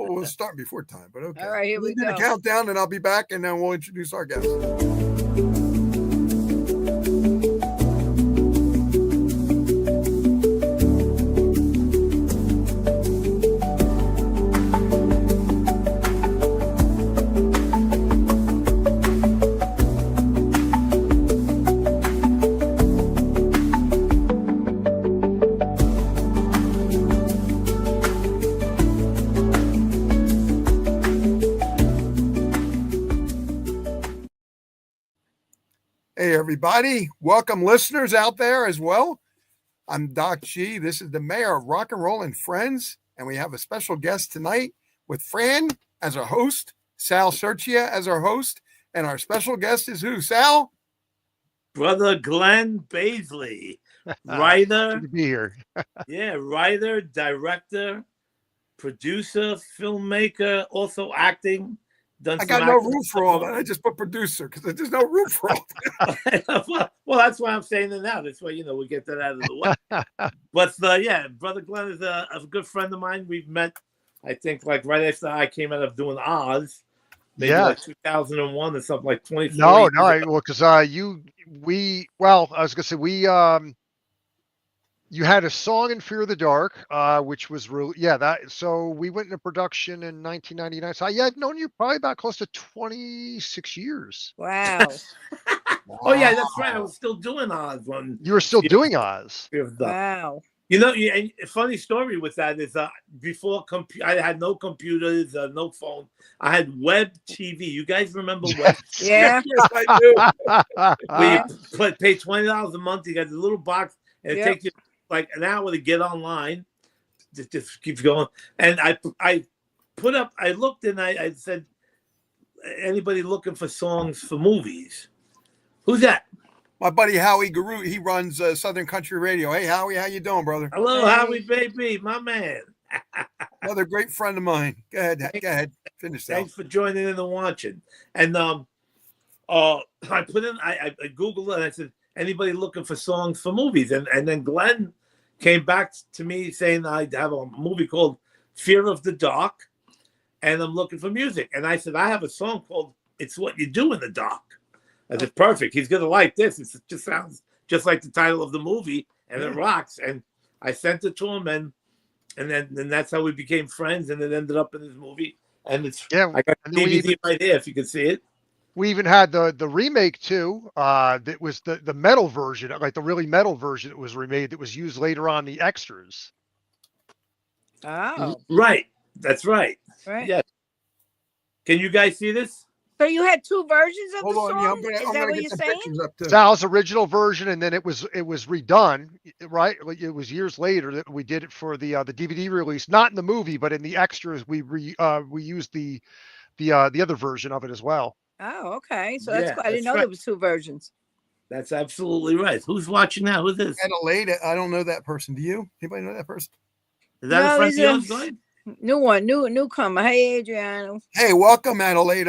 we'll start before time, but okay. All right, here we do the go. countdown, and I'll be back, and then we'll introduce our guest. Hey, everybody. Welcome, listeners out there as well. I'm Doc G. This is the mayor of Rock and Roll and Friends, and we have a special guest tonight with Fran as our host, Sal Serchia as our host, and our special guest is who, Sal? Brother Glenn Baisley, writer. Good to be here. Writer, director, producer, filmmaker, also acting. I got no room for all that. I just put producer because there's no room for all that. Well, that's why I'm saying it now. That's why, we get that out of the way. But Brother Glenn is a good friend of mine. We've met, I think, like right after I came out of doing Oz. Maybe like 2001 or something, like 24. No, because I was gonna say you had a song in Fear of the Dark, which was really so we went into production in 1999. So I've known you probably about close to 26 years. Wow. Oh yeah, that's right. I was still doing Oz when you were still doing Oz. Wow. A funny story with that is before I had no computers, no phone. I had web TV. You guys remember web? Yeah. Yes, I do. Where you pay $20 a month. You got the little box, and it takes you like an hour to get online. Just keeps going. And I looked and I said, anybody looking for songs for movies? Who's that? My buddy Howie Garut, he runs Southern Country Radio. Hey, Howie, how you doing, brother? Hello, Howie, baby, my man. Another great friend of mine. Go ahead. Finish that. Thanks for joining in and watching. And I Googled it and I said, anybody looking for songs for movies? And then Glenn came back to me saying I have a movie called Fear of the Dark, and I'm looking for music. And I said, I have a song called It's What You Do in the Dark. I said, perfect. He's going to like this. It just sounds just like the title of the movie, and it rocks. And I sent it to him, and then that's how we became friends, and it ended up in this movie. And it's I got the DVD right here if you can see it. We even had the remake too. That was the metal version, like the really metal version that was remade that was used later on the extras. Oh. Right. That's right. Right. Yeah. Can you guys see this? So you had two versions of the song? I'm gonna get the pictures up too. Sal's original version, and then it was redone, right? It was years later that we did it for the DVD release, not in the movie, but in the extras. We used the other version of it as well. Oh, okay. So that's cool. I didn't know there was two versions. That's absolutely right. Who's watching now? Who's this? Adelaide. I don't know that person. Do you? Anybody know that person? Is that a friend of yours, Glenn? New one, newcomer. Hey, Adriano. Hey, welcome, Adelaide.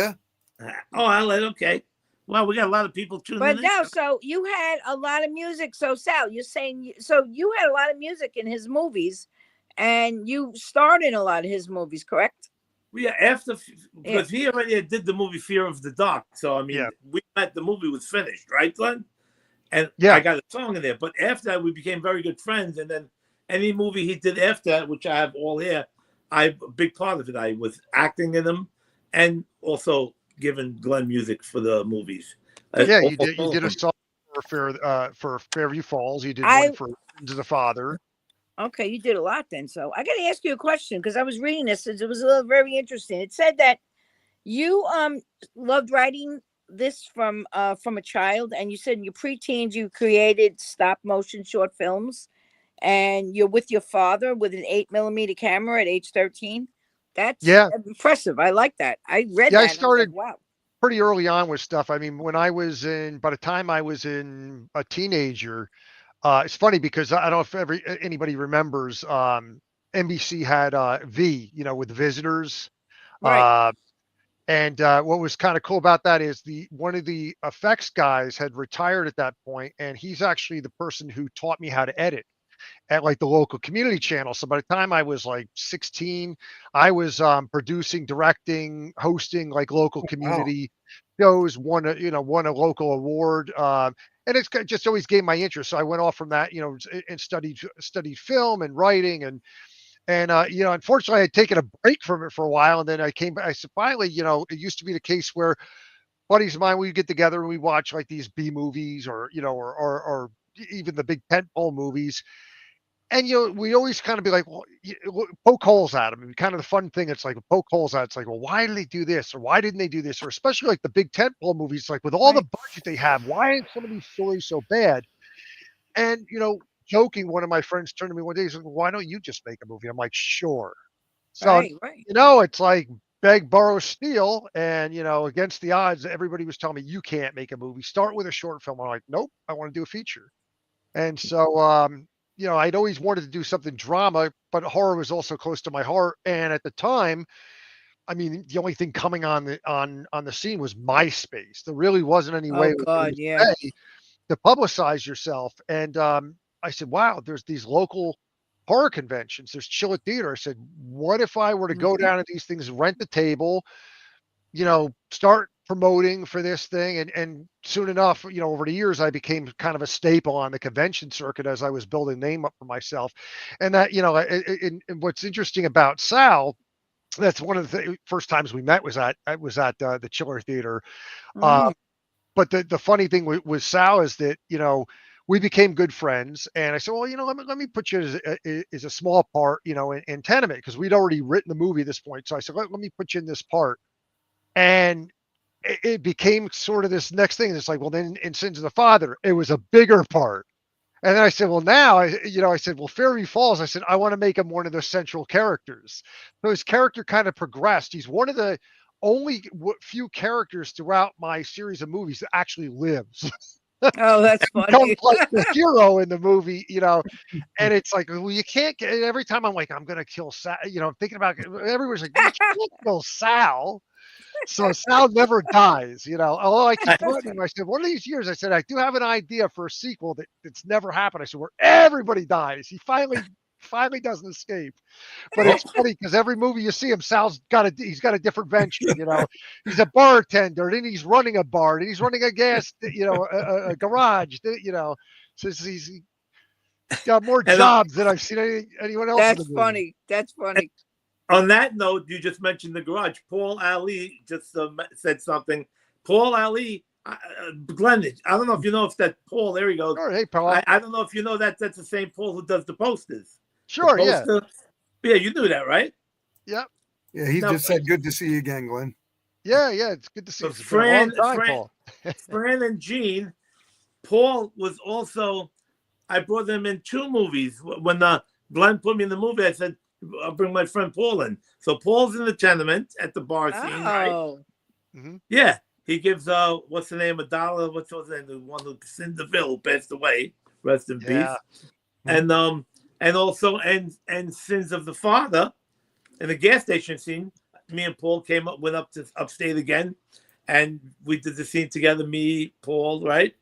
Oh, Adelaide. Okay. Well, we got a lot of people tuning in. But now, so you had a lot of music. So Sal, you're saying so you had a lot of music in his movies, and you starred in a lot of his movies, correct? Yeah, because he already did the movie Fear of the Dark. So I mean, we met, the movie was finished, right, Glenn? And I got a song in there. But after that, we became very good friends. And then any movie he did after that, which I have all here, I'm a big part of it. I was acting in them, and also giving Glenn music for the movies. You did a song for Fairview Falls. You did one for Into the Father. Okay, you did a lot then. So I got to ask you a question because I was reading this. It was very interesting. It said that you loved writing this from a child, and you said in your preteens you created stop motion short films, and you're with your father with an 8mm camera at age 13. That's impressive. I like that. I read that. I started wow. pretty early on with stuff. I mean, by the time I was in a teenager. It's funny because I don't know if anybody remembers NBC had V, with the Visitors. Right. And what was kind of cool about that is one of the effects guys had retired at that point, and he's actually the person who taught me how to edit. at like the local community channel. So by the time I was like 16, I was producing, directing, hosting like local Wow. community shows, won a local award. And just always gained my interest. So I went off from that, and studied film and writing and unfortunately, I had taken a break from it for a while, and then I came back. I said, finally, it used to be the case where buddies of mine, we get together and we watch like these B movies or, or even the big tentpole movies. And, we always kind of be like, well, poke holes at them. And kind of the fun thing, it's like poke holes at, it's like, well, why did they do this? Or why didn't they do this? Or especially like the big tentpole movies, like with all the Right. budget they have, why are some of these stories so bad? And, joking, one of my friends turned to me one day, he said, well, why don't you just make a movie? I'm like, sure. So, Right. Right. it's like beg, borrow, steal. And, against the odds, everybody was telling me, you can't make a movie. Start with a short film. I'm like, nope, I want to do a feature. And so, I'd always wanted to do something drama, but horror was also close to my heart. And at the time, I mean, the only thing coming on the scene was MySpace. There really wasn't any Oh way with God. Yeah. way to publicize yourself. And I said, wow, there's these local horror conventions. There's Chill Theater. I said, what if I were to go down to these things, rent the table, start promoting for this thing? And soon enough, over the years, I became kind of a staple on the convention circuit as I was building a name up for myself. And that, and what's interesting about Sal, that's one of the first times we met was at the Chiller Theater. Mm. But the funny thing with Sal is that, we became good friends. And I said, well, let me put you as a small part, in Tenement, because we'd already written the movie at this point. So I said, let me put you in this part. And it became sort of this next thing. It's like, well, then in Sins of the Father, it was a bigger part. And then I said, well, now, I said, well, Fairview Falls, I said, I want to make him one of the central characters. So his character kind of progressed. He's one of the only few characters throughout my series of movies that actually lives. Oh, that's Becomes funny. like the hero in the movie, and it's like, well, you can't get, every time I'm like, I'm going to kill Sal, I'm thinking about it, everyone's like, you can't kill Sal. So Sal never dies, although I keep threatening him. I said, one of these years, I said, I do have an idea for a sequel that's never happened. I said, where everybody dies. He finally doesn't escape. But it's funny because every movie you see him, he's got a different venture, he's a bartender, and then he's running a bar, and he's running a a garage, so he's got more And, jobs than I've seen anyone else in That's the movie. funny. That's funny. On that note, you just mentioned the garage. Paul Ali just said something. Paul Ali, Glenn, I don't know if you know if that Paul, there he goes. Sure, hey, Paul. I don't know if you know that's the same Paul who does the posters. Sure, the poster. Yeah, you knew that, right? Yep. Yeah, he just said, good to see you again, Glenn. Yeah, it's good to see you. So Fran and Gene, Paul was also, I brought them in 2 movies. When Glenn put me in the movie, I said, I'll bring my friend Paul in. So Paul's in the Tenement at the bar scene, right? Mm-hmm. Yeah. He gives what's the name? $1. What's his name? The one who Cinderville passed away. Rest in peace. And also and Sins of the Father in the gas station scene. Me and Paul went up to upstate again, and we did the scene together. Me, Paul, right?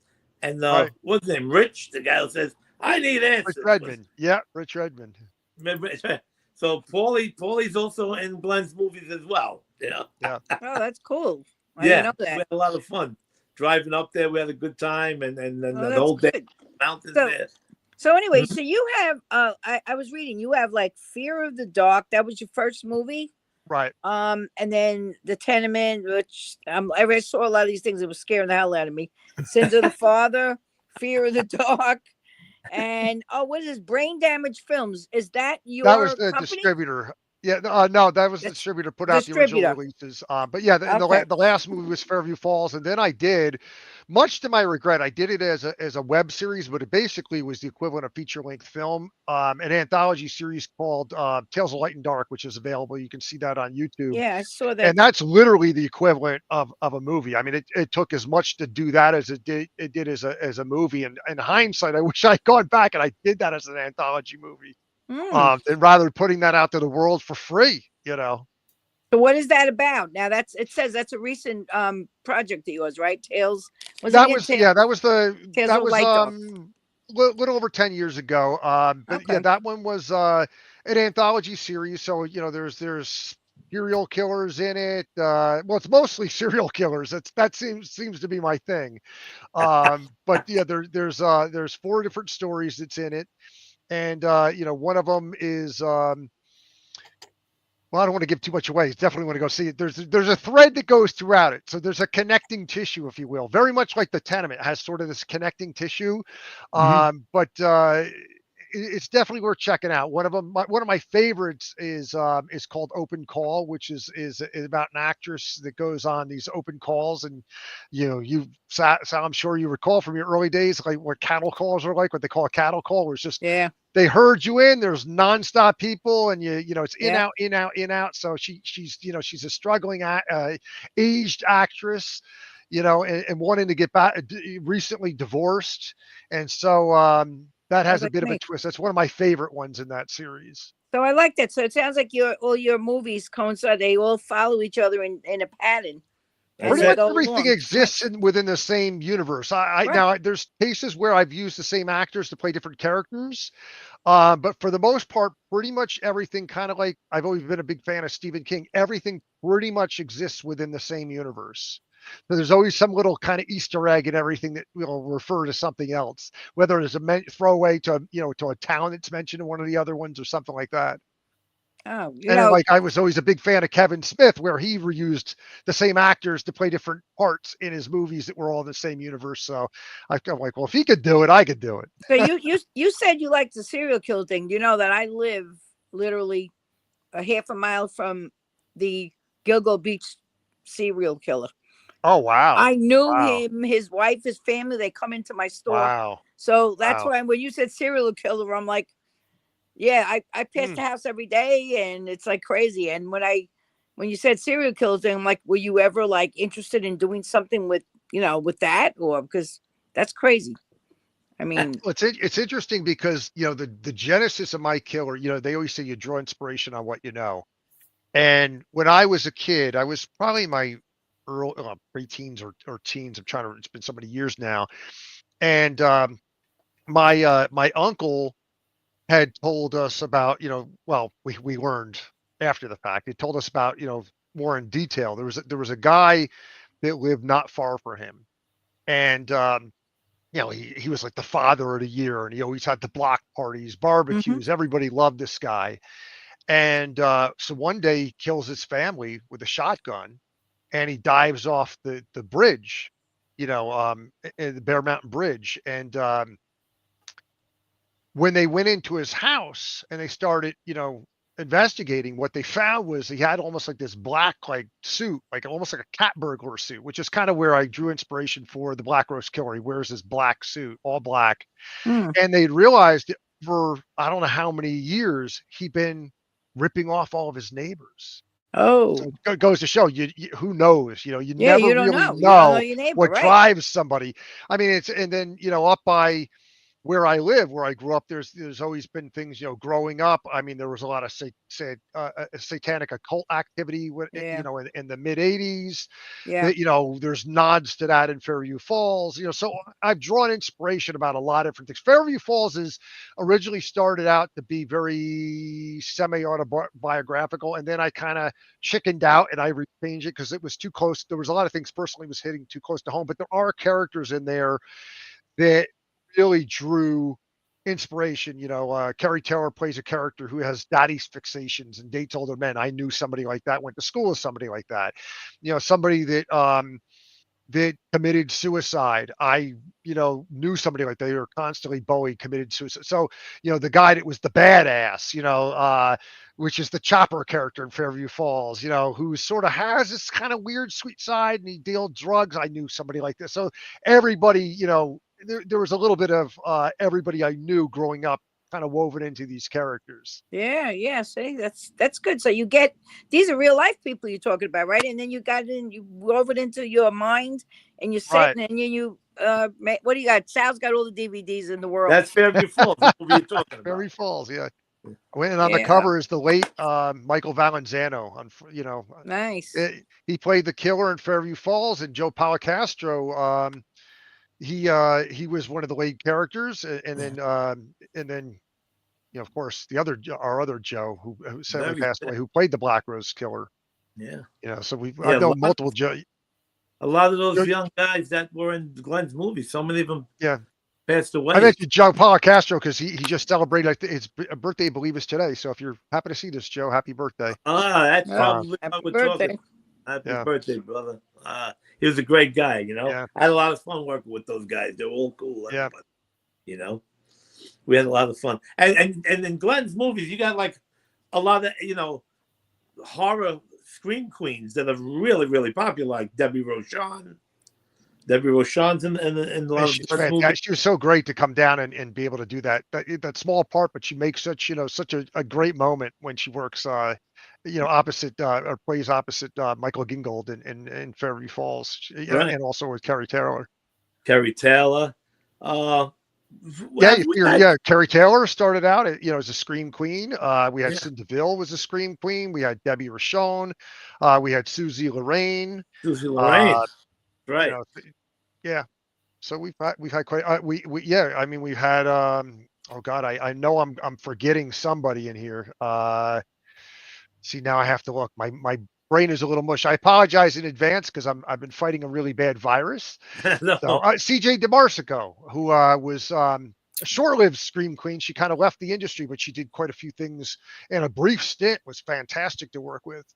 And what's his name? Rich, the guy who says, "I need answers." Rich Redmond. Yeah, Rich Redmond. So Paulie's also in Glenn's movies as well. Yeah. Oh, that's cool. I Yeah, didn't know that. we had a lot of fun driving up there. We had a good time, and the that's whole day good. mountains So- there. So anyway, so you have I was reading, you have like Fear of the Dark. That was your first movie. Right. And then The Tenement, which I saw a lot of these things. It was scaring the hell out of me. Sins of the Father, Fear of the Dark, and what is this? Brain Damage Films? Is that your That was the company? distributor. Yeah, no, that was the distributor put out the original releases. But yeah, the last movie was Fairview Falls, and then I did, much to my regret, I did it as a web series, but it basically was the equivalent of feature-length film, an anthology series called Tales of Light and Dark, which is available. You can see that on YouTube. Yeah, I saw that. And that's literally the equivalent of a movie. I mean, it took as much to do that as it did as a movie. And in hindsight, I wish I'd gone back and I did that as an anthology movie. And rather than putting that out to the world for free, So what is that about? Now it says that's a recent project of yours, right? Tales. That was the Tales that of was Light Dark. little over 10 years ago. But yeah, Okay. that one was an anthology series. So, there's serial killers in it. Well, it's mostly serial killers. That seems to be my thing. But yeah, there's four different stories that's in it. And one of them is well, I don't want to give too much away. You definitely want to go see it. There's a thread that goes throughout it. So there's a connecting tissue, if you will, very much like the Tenement has sort of this connecting tissue. Mhm. But it's definitely worth checking out. One of my favorites is called Open Call, which is about an actress that goes on these open calls, and so I'm sure you recall from your early days, like what cattle calls are like, what they call a cattle call, where it's just Yeah. they herd you in. There's nonstop people, and it's in Yeah. out, in out, in out. So she's a struggling aged actress, and wanting to get back. Recently divorced, and so that Sounds has a like bit of a me. twist. That's one of my favorite ones in that series. So I like that. So it sounds like all your movies coincide. They all follow each other in a pattern, and That's Pretty they much it. go everything along. exists within the same universe. Right. There's cases where I've used the same actors to play different characters. But for the most part, pretty much everything, kind of like I've always been a big fan of Stephen King, everything pretty much exists within the same universe. So there's always some little kind of Easter egg in everything that will refer to something else, whether it's a throwaway to a town that's mentioned in one of the other ones or something like that. Oh, And then, like, I was always a big fan of Kevin Smith, where he reused the same actors to play different parts in his movies that were all in the same universe. So I'm like, well, if he could do it, I could do it. so you said you like the serial killer thing. You know that I live literally a half a mile from the Gilgo Beach serial killer. Oh wow, I knew wow, him, his wife, his family. They come into my store, wow, so that's wow. why when you said serial killer, I'm like, yeah, I pass Hmm. the house every day, and it's like crazy. And when you said serial killers, I'm like, were you ever like interested in doing something with with that, or because that's crazy? I mean, Well, it's interesting because the genesis of my killer. They always say you draw inspiration on what you know. And when I was a kid, I was probably in my early preteens or teens. I'm trying to. It's been so many years now. And my uncle had told us about, well, we learned after the fact. He told us about, more in detail. There was a guy that lived not far from him, and he was like the father of the year, and he always had the block parties, hmm barbecues. Everybody loved this guy, and so one day he kills his family with a shotgun, and he dives off the bridge, the Bear Mountain Bridge, and when they went into his house and they started, investigating, what they found was he had almost like this black like suit, like almost like a cat burglar suit, which is kind of where I drew inspiration for the Black Rose Killer. He wears this black suit, all black, mm. and they realized that for I don't know how many years he'd been ripping off all of his neighbors. So Oh, it goes to show who knows, you yeah, never you don't really know. You don't know know your neighbor, what right? drives somebody. I mean, and then, up by where I live, where I grew up, there's always been things, growing up. I mean, there was a lot of satanic occult activity, Yeah, in the mid '80s. yeah, That there's nods to that in Fairview Falls. So I've drawn inspiration about a lot of different things. Fairview Falls is originally started out to be very semi-autobiographical, and then I kind of chickened out and I rechanged it because it was too close. There was a lot of things personally was hitting too close to home, but there are characters in there that really drew inspiration. Kerry Taylor plays a character who has daddy's fixations and dates older men. I knew somebody like that, went to school with somebody like that. Somebody that committed suicide. I, knew somebody like that. They were constantly Bowie committed suicide. So, the guy that was the badass, which is the Chopper character in Fairview Falls, who sort of has this kind of weird sweet side and he deals drugs. I knew somebody like this. So everybody, there was a little bit of everybody I knew growing up kind of woven into these characters. yeah, yeah. See, that's good. So you get these are real life people you're talking about, right? And then you got it and you wove it into your mind, and you sit Right. and then what do you got? Sal's got all the DVDs in the world. That's Fairview Falls, the movie you're talking about. Fairview Falls. Yeah. And on the Yeah, cover is the late Michael Valenzano. nice. He played the killer in Fairview Falls, and Joe Policastro, he was one of the lead characters, and then of course our other Joe who sadly Very passed sad. away, who played the Black Rose Killer. Yeah. So Yeah. I've known multiple Joe. A lot of you those know, young guys that were in Glenn's movies, so many of them Yeah, passed I away. mentioned Joe Paulo Castro because he just celebrated his birthday, I believe, is today. So if you're happy to see this, Joe, happy birthday. That's Oh, probably happy what we're talking. birthday. Happy Yeah, birthday, brother. He was a great guy, yeah, I had a lot of fun working with those guys. They were all cool, yeah. everybody. You know, we had a lot of fun. And in Glenn's movies, you got like a lot of horror scream queens that are really really popular, like Debbie Rochon. Debbie Rochon's in a And lot of she's Glenn's movies. fantastic. She was so great to come down and be able to do that small part, but she makes such a great moment when she works, opposite or plays opposite Michael Gingold in Fairview Falls, Right, and also with Carrie Taylor. Carrie Taylor. Uh, Yeah, have you we figure, had? yeah, Carrie Taylor started out, as a scream queen. We had Yeah, Cindy DeVille was a scream queen. We had Debbie Rochon. We had Susie Lorraine. Susie Lorraine. Uh, you Right. know, yeah. So we've had quite we yeah. I mean, we've had oh God, I know I'm forgetting somebody in here. See, now I have to look. My brain is a little mush. I apologize in advance because I've been fighting a really bad virus. So No. CJ DeMarsico, who was a short-lived scream queen. She kind of left the industry, but she did quite a few things, and a brief stint was fantastic to work with.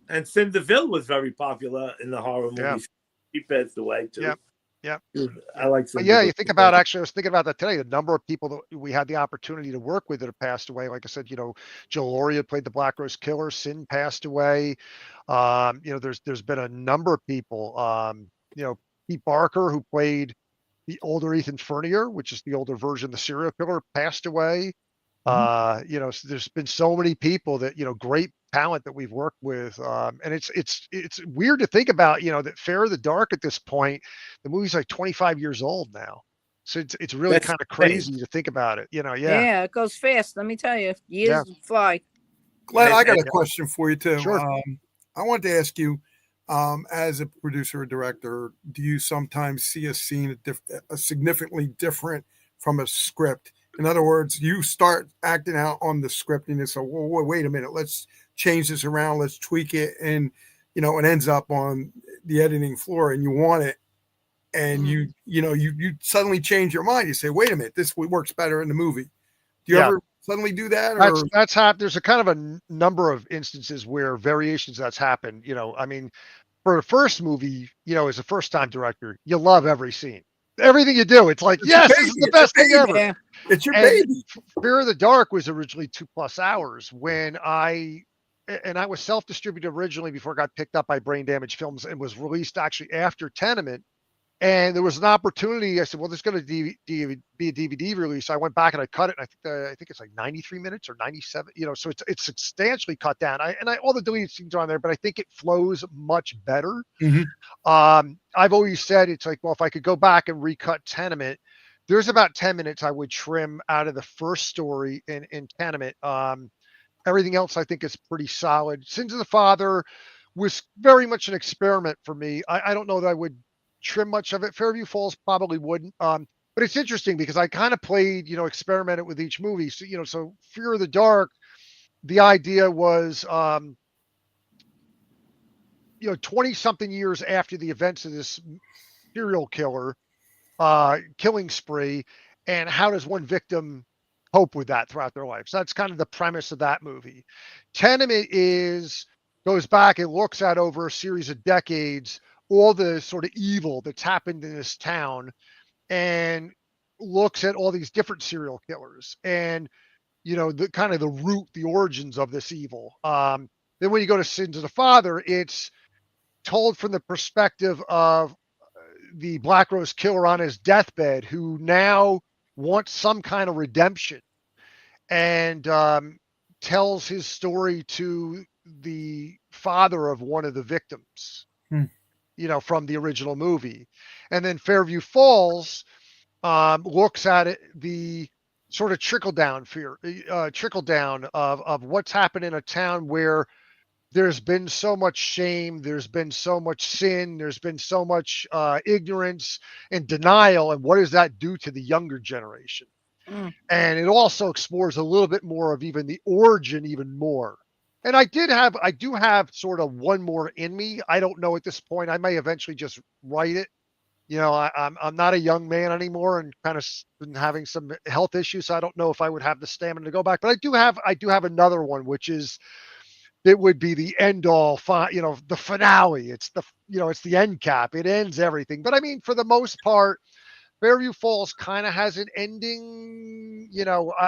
And Cindy DeVille was very popular in the horror Yeah, movies. She passed away yeah, too. yeah. I like But Cindy yeah, DeVille. you think about actually, I was thinking about that today. The number of people that we had the opportunity to work with that have passed away. Like I said, Joe Lauria played the Black Rose Killer. Sin passed away. There's been a number of people. Pete Barker, who played the older Ethan Fernier, which is the older version of the serial killer, passed away. Mhm. So there's been so many people that great talent that we've worked with, and it's weird to think about, that Fair of the Dark at this point, the movie's like 25 years old now, so it's really That's kind of insane. crazy to think about it. Yeah, Yeah, it goes fast. Let me tell you, yeah, years fly. Glenn, I got And a question for you too. sure. I wanted to ask you, as a producer or director, do you sometimes see a scene a significantly different from a script? In other words, you start acting out on the script and you say, well, wait a minute, let's change this around, let's tweak it. And, it ends up on the editing floor and you want it. And Mhm. you suddenly change your mind. You say, wait a minute, this works better in the movie. Do you Yeah, ever suddenly do that? Or that's happened. There's a kind of number of instances where variations that's happened. I mean, for the first movie, as a first time director, you love every scene, everything you do. It's like, it's your yes, this is baby, the it's your best thing ever. baby, Yeah. it's your And baby. Fear of the Dark was originally 2+ hours when I was self-distributed originally before it got picked up by Brain Damage Films and was released actually after Tenement. And there was an opportunity. I said, well, there's going to be a DVD release. I went back and I cut it. And I think it's like 93 minutes or 97. So it's substantially cut down. All the deleted scenes are on there, but I think it flows much better. Mhm. I've always said it's like, well, if I could go back and recut Tenement, there's about 10 minutes I would trim out of the first story in Tenement. Everything else I think is pretty solid. Sins of the Father was very much an experiment for me. I don't know that I would trim much of it. Fairview Falls probably wouldn't. But it's interesting because I kind of played, experimented with each movie. So Fear of the Dark, the idea was, 20 something years after the events of this serial killer killing spree, and how does one victim cope with that throughout their life? So that's kind of the premise of that movie. Tenement goes back and looks at over a series of decades all the sort of evil that's happened in this town, and looks at all these different serial killers and the kind of the root, the origins of this evil. Then when you go to Sins of the Father, it's told from the perspective of the Black Rose Killer on his deathbed, who now wants some kind of redemption, and tells his story to the father of one of the victims, Hmm. From the original movie. And then Fairview Falls looks at it, the sort of trickle down of what's happened in a town where there's been so much shame, there's been so much sin, there's been so much ignorance and denial, and what does that do to the younger generation? Mm. And it also explores a little bit more of even the origin even more. And I do have sort of one more in me. I don't know at this point. I may eventually just write it. I'm not a young man anymore, and kind of been having some health issues. So I don't know if I would have the stamina to go back. But I do have another one, which is, it would be the end all, the finale. It's the end cap. It ends everything. But I mean, for the most part, Fairview Falls kind of has an ending.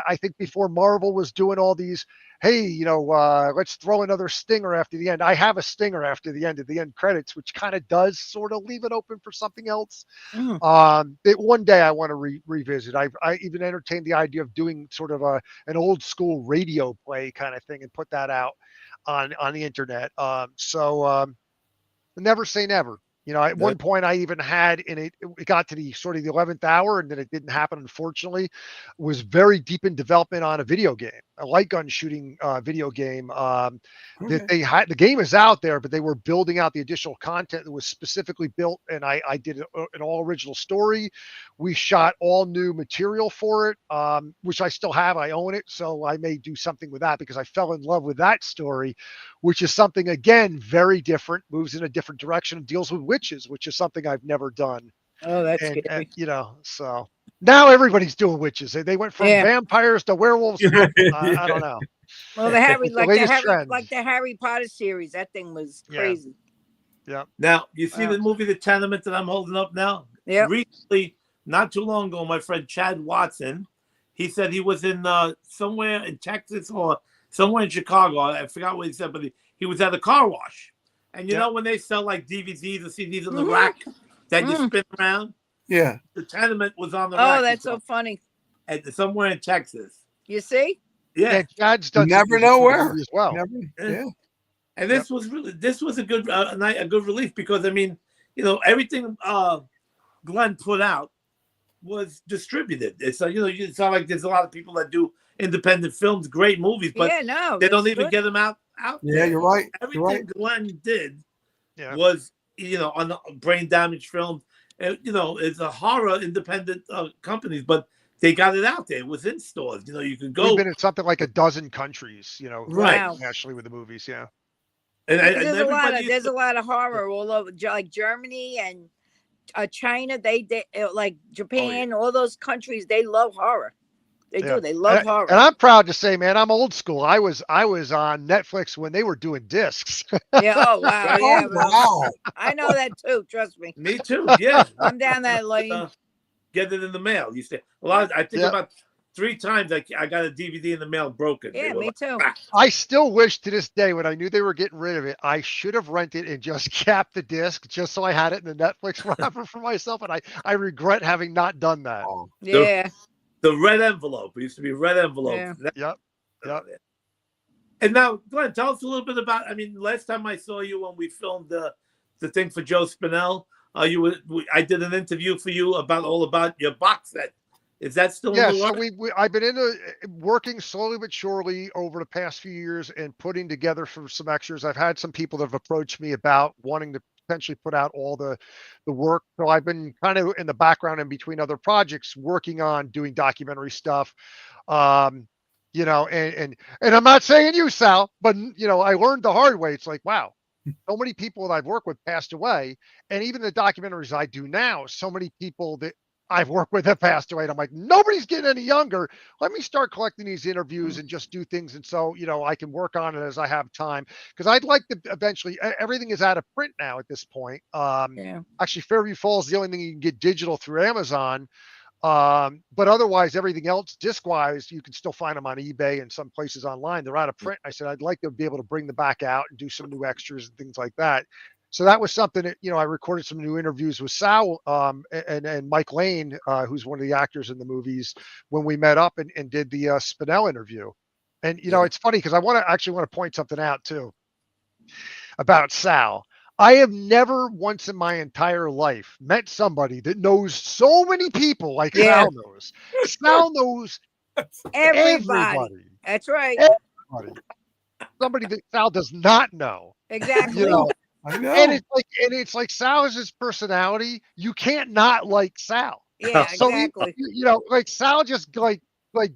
I think before Marvel was doing all these, hey, let's throw another stinger after the end. I have a stinger after the end of the end credits, which kind of does sort of leave it open for something else. Mm. One day I want to revisit. I even entertained the idea of doing sort of an old school radio play kind of thing and put that out on the internet. Never say never. At one point I even had, and it got to the sort of the 11th hour, and then it didn't happen, unfortunately. Was very deep in development on a video game, a light gun shooting video game. Okay. That they had, the game is out there, but they were building out the additional content that was specifically built, and I did an all original story. We shot all new material for it, which I still have. I own it, so I may do something with that, because I fell in love with that story, which is something, again, very different, moves in a different direction, and deals with witches, which is something I've never done. Oh, that's And scary. so now everybody's doing witches. They went from Yeah. vampires to werewolves. I don't know. Well, the Harry, It's the latest trends. like the Harry Potter series, that thing was Yeah. crazy. Yeah. Now, you see Wow. the movie The Tenement that I'm holding up now? Yep. Recently, not too long ago, my friend Chad Watson, he said he was in somewhere in Texas or somewhere in Chicago. I forgot what he said, but he was at a car wash. And you know when they sell like DVDs or CDs in the rack that you spin around? Yeah. The Tenement was on the rack. Oh, that's so funny. Somewhere in Texas. You see? Yeah. Chad's You done never know where as well. Yeah. And this was a good a good relief, because I mean, everything Glenn put out was distributed. It's it's not like there's a lot of people that do independent films, great movies, but they don't even get them out Yeah, there. you're right. Everything You're right. Glenn did was on the brain damage films. It's a horror independent companies, but they got it out there. It was in stores. You could go. We've been in something like a dozen countries. Right. Wow. Nationally with the movies. Yeah. And There's a lot of horror all over, like Germany and China. They like Japan, all those countries. They love horror. They do. They love horror. And I'm proud to say, man, I'm old school. I was on Netflix when they were doing discs. Yeah. Oh wow. Yeah. Wow. I know that too. Trust me. Me too. Yeah. I'm down that lane. Get it in the mail. You say I think about 3 times I got a DVD in the mail broken. Yeah, me too. I still wish to this day, when I knew they were getting rid of it, I should have rented and just capped the disc just so I had it in the Netflix wrapper for myself. And I regret having not done that. Yeah. The red envelope. It used to be a red envelope. Yeah. Yep. And now, Glenn, tell us a little bit about. I mean, last time I saw you when we filmed the thing for Joe Spinell, I did an interview for you about your box set. Is that still? Yeah. So I've been working slowly but surely over the past few years and putting together for some extras. I've had some people that have approached me about wanting to potentially put out all the work. So I've been kind of in the background in between other projects, working on doing documentary stuff. And I'm not saying you, Sal, but I learned the hard way. It's like, wow, so many people that I've worked with passed away. And even the documentaries I do now, so many people that I've worked with have passed away. And I'm like, nobody's getting any younger. Let me start collecting these interviews and just do things. And so, I can work on it as I have time, because I'd like to eventually, everything is out of print now at this point. Actually, Fairview Falls is the only thing you can get digital through Amazon. But otherwise, everything else disc wise, you can still find them on eBay and some places online. They're out of print. I said, I'd like to be able to bring them back out and do some new extras and things like that. So that was something that, I recorded some new interviews with Sal and Mike Lane, who's one of the actors in the movies, when we met up and did the Spinell interview. And, it's funny because I want to point something out too about Sal. I have never once in my entire life met somebody that knows so many people like Sal knows. Sal knows Everybody. That's right. Everybody. somebody that Sal does not know. Exactly. You know, I know. and it's like Sal is his personality. You can't not like Sal. Yeah, So he, exactly. like Sal just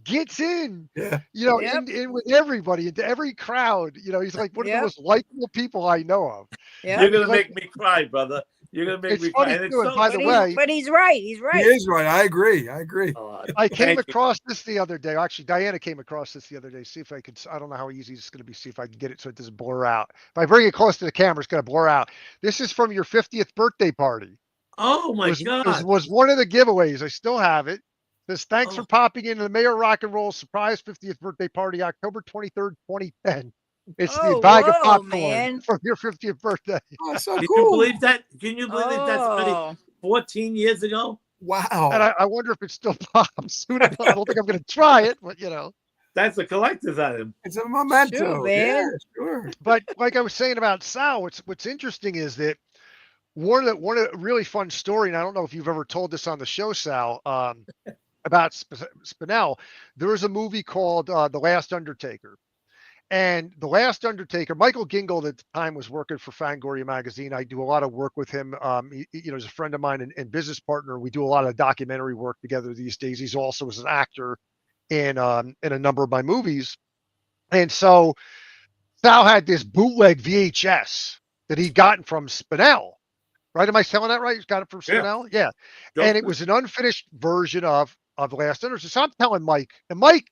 gets in, Yeah. Yep. in with everybody, into every crowd. He's like one of the Yep. most likable people I know of. Yep. You're gonna He's like, make me cry, brother. You're gonna make it's me cry, funny and it's too. And so. by the way, But he's right. He's He right. is right. I agree. I agree. I came Thank you. across this the other day. Actually, Diana came across this the other day. See if I could. I don't know how easy it's going to be. See if I can get it so it doesn't blur out. If I bring it close to the camera, it's going to blur out. This is from your 50th birthday party. Oh my God! Was one of the giveaways. I still have it. Says thanks for Oh, popping into the Mayor Rock and Roll surprise 50th birthday party, October 23rd, 2010. It's the Oh, bag of whoa, popcorn man. from your 50th birthday. Oh, so can you cool. believe that? Can you believe that's already Oh. 14 years ago? Wow. And I wonder if it still pops. I don't think I'm going to try it, but That's a collector's item. It's a memento. Sure, Yeah, man. sure. But like I was saying about Sal, what's interesting is that one of the really fun story, and I don't know if you've ever told this on the show, Sal, about Spinell. There was a movie called The Last Undertaker. And The Last Undertaker, Michael Gingold at the time was working for Fangoria magazine. I do a lot of work with him. He's a friend of mine and business partner. We do a lot of documentary work together these days. He's also as an actor in a number of my movies. And so Sal had this bootleg VHS that he'd gotten from Spinell. Right? Am I selling that right? He's got it from Yeah. Spinell? Yeah. Go And for it was an unfinished version of The Last Undertaker. So I'm telling Mike, and Mike,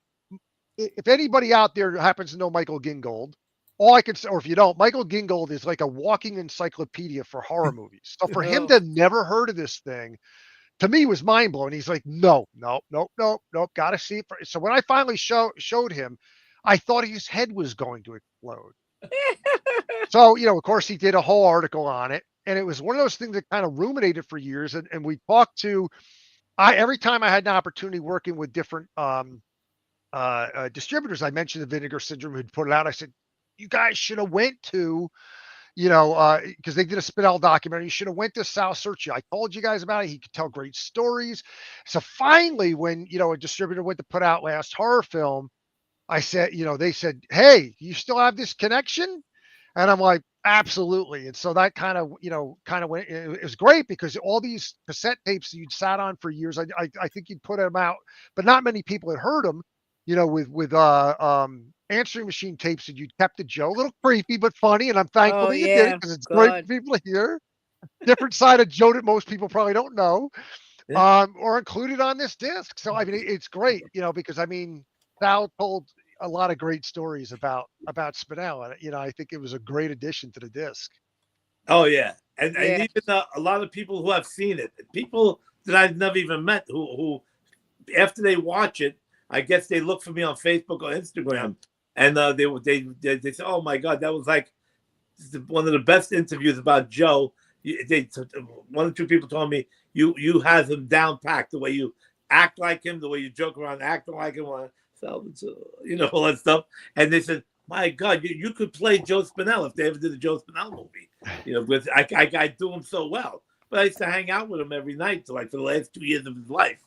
if anybody out there happens to know Michael Gingold, all I can say, or if you don't, Michael Gingold is like a walking encyclopedia for horror movies. So for him Oh. to have never heard of this thing, to me was mind blowing. He's like, no, got to see it. So when I finally showed him, I thought his head was going to explode. So, of course, he did a whole article on it. And it was one of those things that kind of ruminated for years. And we talked to, every time I had an opportunity working with different distributors, I mentioned the Vinegar Syndrome who'd put it out. I said, you guys should have went to, because they did a Spinell documentary. You should have went to Sal Searchy. I told you guys about it. He could tell great stories. So finally, when, a distributor went to put out Last Horror Film, I said, they said, hey, you still have this connection? And I'm like, absolutely. And so that kind of went, it was great because all these cassette tapes that you'd sat on for years, I think you'd put them out, but not many people had heard them, with answering machine tapes that you'd kept to Joe, a little creepy, but funny. And I'm thankful Oh, that you did it yeah. because it's great for God. people to hear. Different side of Joe that most people probably don't know, Yeah. or included on this disc. So, I mean, it's great, because Sal told a lot of great stories about Spinell, and I think it was a great addition to the disc. Oh yeah, and Yeah. even a lot of people who have seen it, people that I've never even met, who after they watch it, I guess they look for me on Facebook or Instagram, and they say, "Oh my God, that was like one of the best interviews about Joe." One or two people told me you have him down packed, the way you act like him, the way you joke around acting like him, so all that stuff. And they said, "My God, you could play Joe Spinell if they ever did a Joe Spinell movie." With I do him so well. But I used to hang out with him every night for the last 2 years of his life.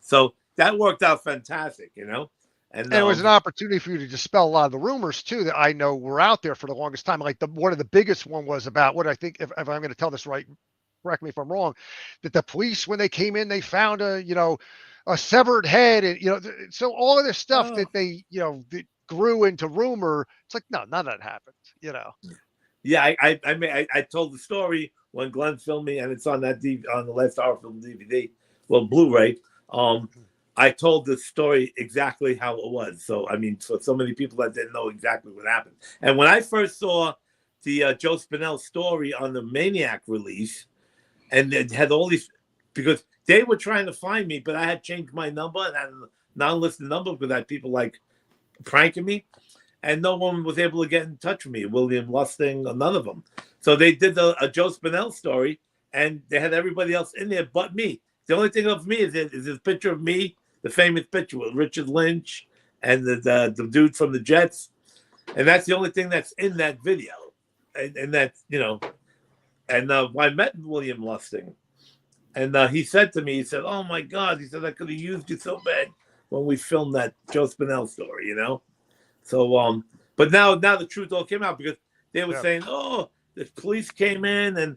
So that worked out fantastic, And it was an opportunity for you to dispel a lot of the rumors too that I know were out there for the longest time. Like one of the biggest one was about what I think, if I'm going to tell this right, correct me if I'm wrong, that the police, when they came in, they found a severed head, and so all of this stuff that they that grew into rumor. It's like, no, none of that happened. Yeah, I told the story when Glenn filmed me, and it's on that on the Last Horror Film DVD, well, Blu-ray. I told the story exactly how it was. So I mean, for so many people that didn't know exactly what happened, and when I first saw the Joe Spinell story on the Maniac release, and it had all these, because they were trying to find me, but I had changed my number and had a non-listed number because I had people pranking me. And no one was able to get in touch with me. William Lustig, none of them. So they did a Joe Spinell story, and they had everybody else in there but me. The only thing of me is this picture of me, the famous picture with Richard Lynch and the dude from the Jets, and that's the only thing that's in that video. And that's And I met William Lustig, and he said to me, he said, "Oh my God," he said, "I could have used you so bad when we filmed that Joe Spinell story, So, But now the truth all came out because they were Yeah. saying, oh, the police came in and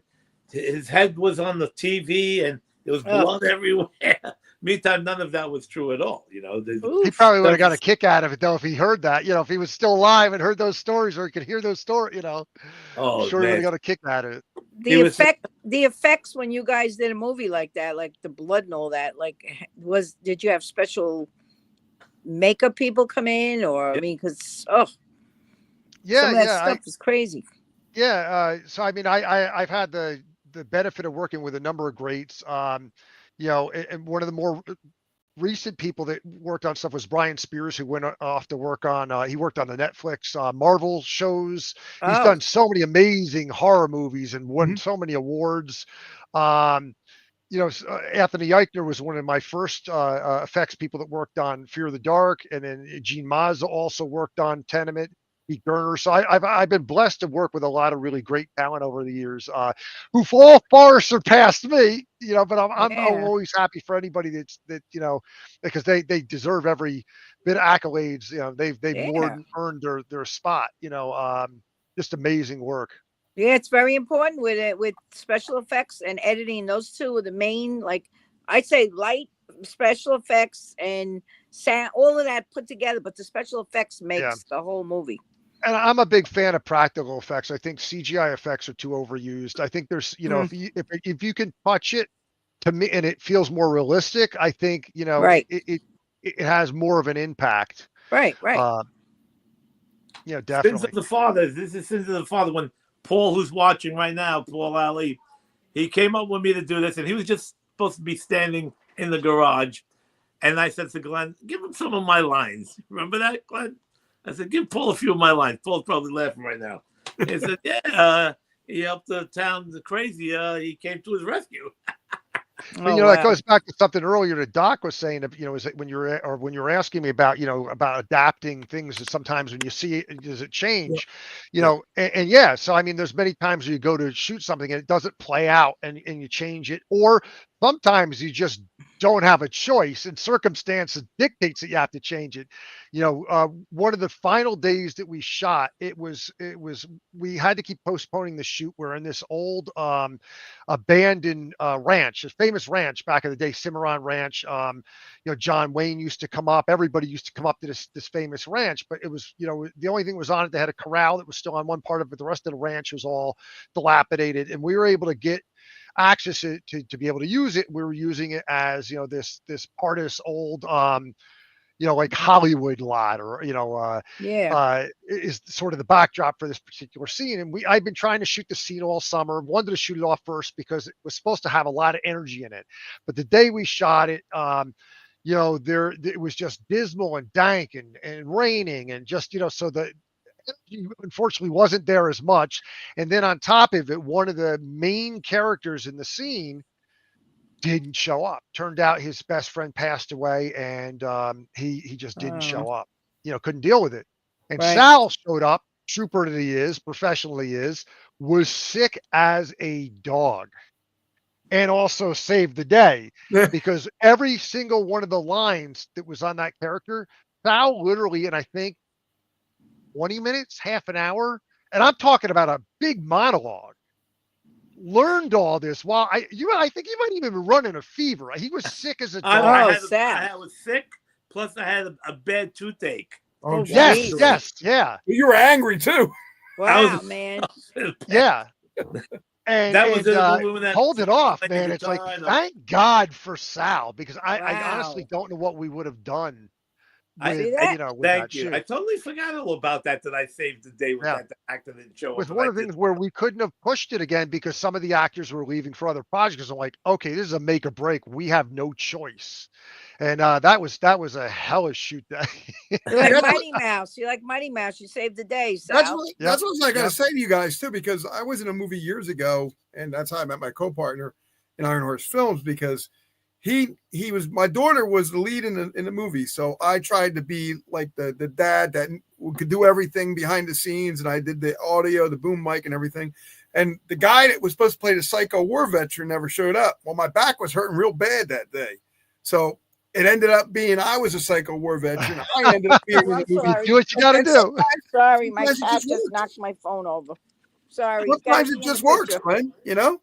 his head was on the TV and there was blood everywhere. Meantime, none of that was true at all. You know, He probably would have got a kick out of it though if he heard that. You know, if he was still alive and heard those stories, or he could hear those stories. You know, oh, sure he would have got a kick out of it. The effects when you guys did a movie like that, like the blood and all that, like did you have special makeup people come in, or I mean, because some of that stuff is crazy. Yeah, so I mean, I've had the benefit of working with a number of greats. You know, and one of the more recent people that worked on stuff was Brian Spears, who went off to work on. He worked on the Netflix Marvel shows. He's done so many amazing horror movies and won so many awards. You know, Anthony Eichner was one of my first effects people that worked on Fear of the Dark, and then Gene Mazza also worked on Tenement. Pete Gerner. So I've been blessed to work with a lot of really great talent over the years, who've all far surpassed me. You know, but I'm always happy for anybody that you know, because they deserve every bit of accolades. You know, they've more than earned their spot. You know, just amazing work. Yeah, it's very important with special effects and editing. Those two are the main, like I'd say, light, special effects, and sound, all of that put together. But the special effects makes the whole movie. And I'm a big fan of practical effects. I think CGI effects are too overused. I think there's, you know, if you can touch it to me and it feels more realistic, I think, you know, it has more of an impact. Right. You know, definitely. Sins of the Father. This is Sins of the Father. When Paul, who's watching right now, Paul Ali, he came up with me to do this, and he was just supposed to be standing in the garage. And I said to Glenn, give him some of my lines. Remember that, Glenn? I said, give Paul a few of my lines. Paul's probably laughing right now. He said, he helped the town crazy. He came to his rescue. You know, that goes back to something earlier that Doc was saying, you know, is that when you're asking me about, you know, about adapting things, that sometimes when you see it, does it change, you know, and yeah, so I mean, there's many times you go to shoot something and it doesn't play out and you change it, or sometimes you just don't have a choice and circumstances dictates that you have to change it. You know, one of the final days that we shot, we had to keep postponing the shoot. We're in this old abandoned ranch, a famous ranch back in the day, Cimarron Ranch. You know, John Wayne used to come up. Everybody used to come up to this famous ranch, but it was, you know, the only thing that was on it, they had a corral that was still on one part of it. The rest of the ranch was all dilapidated, and we were able to get access to be able to use it. We were using it as, you know, this part of this old you know, like Hollywood lot, or you know, is sort of the backdrop for this particular scene. And I've been trying to shoot the scene all summer. Wanted to shoot it off first because it was supposed to have a lot of energy in it. But the day we shot it, you know, it was just dismal and dank and raining and just, you know, so the energy unfortunately wasn't there as much. And then on top of it, one of the main characters in the scene didn't show up. Turned out his best friend passed away, and he just didn't show up. You know, couldn't deal with it. And Sal showed up, trooper that he is, professional he is, was sick as a dog, and also saved the day because every single one of the lines that was on that character, Sal literally, and I think 20 minutes, half an hour, and I'm talking about a big monologue, learned all this while I think he might even be running a fever. He was sick as a dog. I was sick, plus I had a bad toothache. Oh, yes, yeah. You were angry too. Wow, man. Yeah. And that was hold it off, man. It's like, thank God for Sal, because I honestly don't know what we would have done. Thank you. I totally forgot all about that I saved the day with that actor didn't show up. It was one of the things where we couldn't have pushed it again because some of the actors were leaving for other projects. I'm like, okay, this is a make or break. We have no choice. And that was a hellish shoot day. You're like Mighty Mouse. You're like Mighty Mouse. You saved the day, Sal. That's what I got to say to you guys too, because I was in a movie years ago, and that's how I met my co-partner in Iron Horse Films, because he was, my daughter was the lead in the movie, so I tried to be like the dad that could do everything behind the scenes, and I did the audio, the boom mic, and everything. And the guy that was supposed to play the psycho war veteran never showed up. Well, my back was hurting real bad that day, so it ended up being I was a psycho war veteran. I ended up being in I'm the movie. sorry. Do what you got to And do. Sorry, my sometimes it cat just just works. knocked my phone over. Sorry, you gotta Sometimes it see in the just works, picture. Glenn. You know?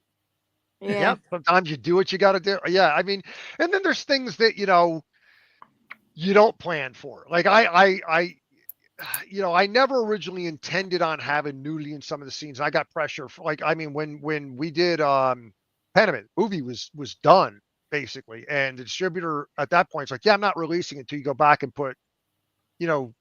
Yeah. Yeah, sometimes you do what you got to do. Yeah, I mean, and then there's things that you don't plan for. Like I never originally intended on having nudity in some of the scenes. I got pressure for, like, I mean, when we did Peniment, movie was done basically, and the distributor at that point is like, yeah, I'm not releasing it until you go back and put, you know,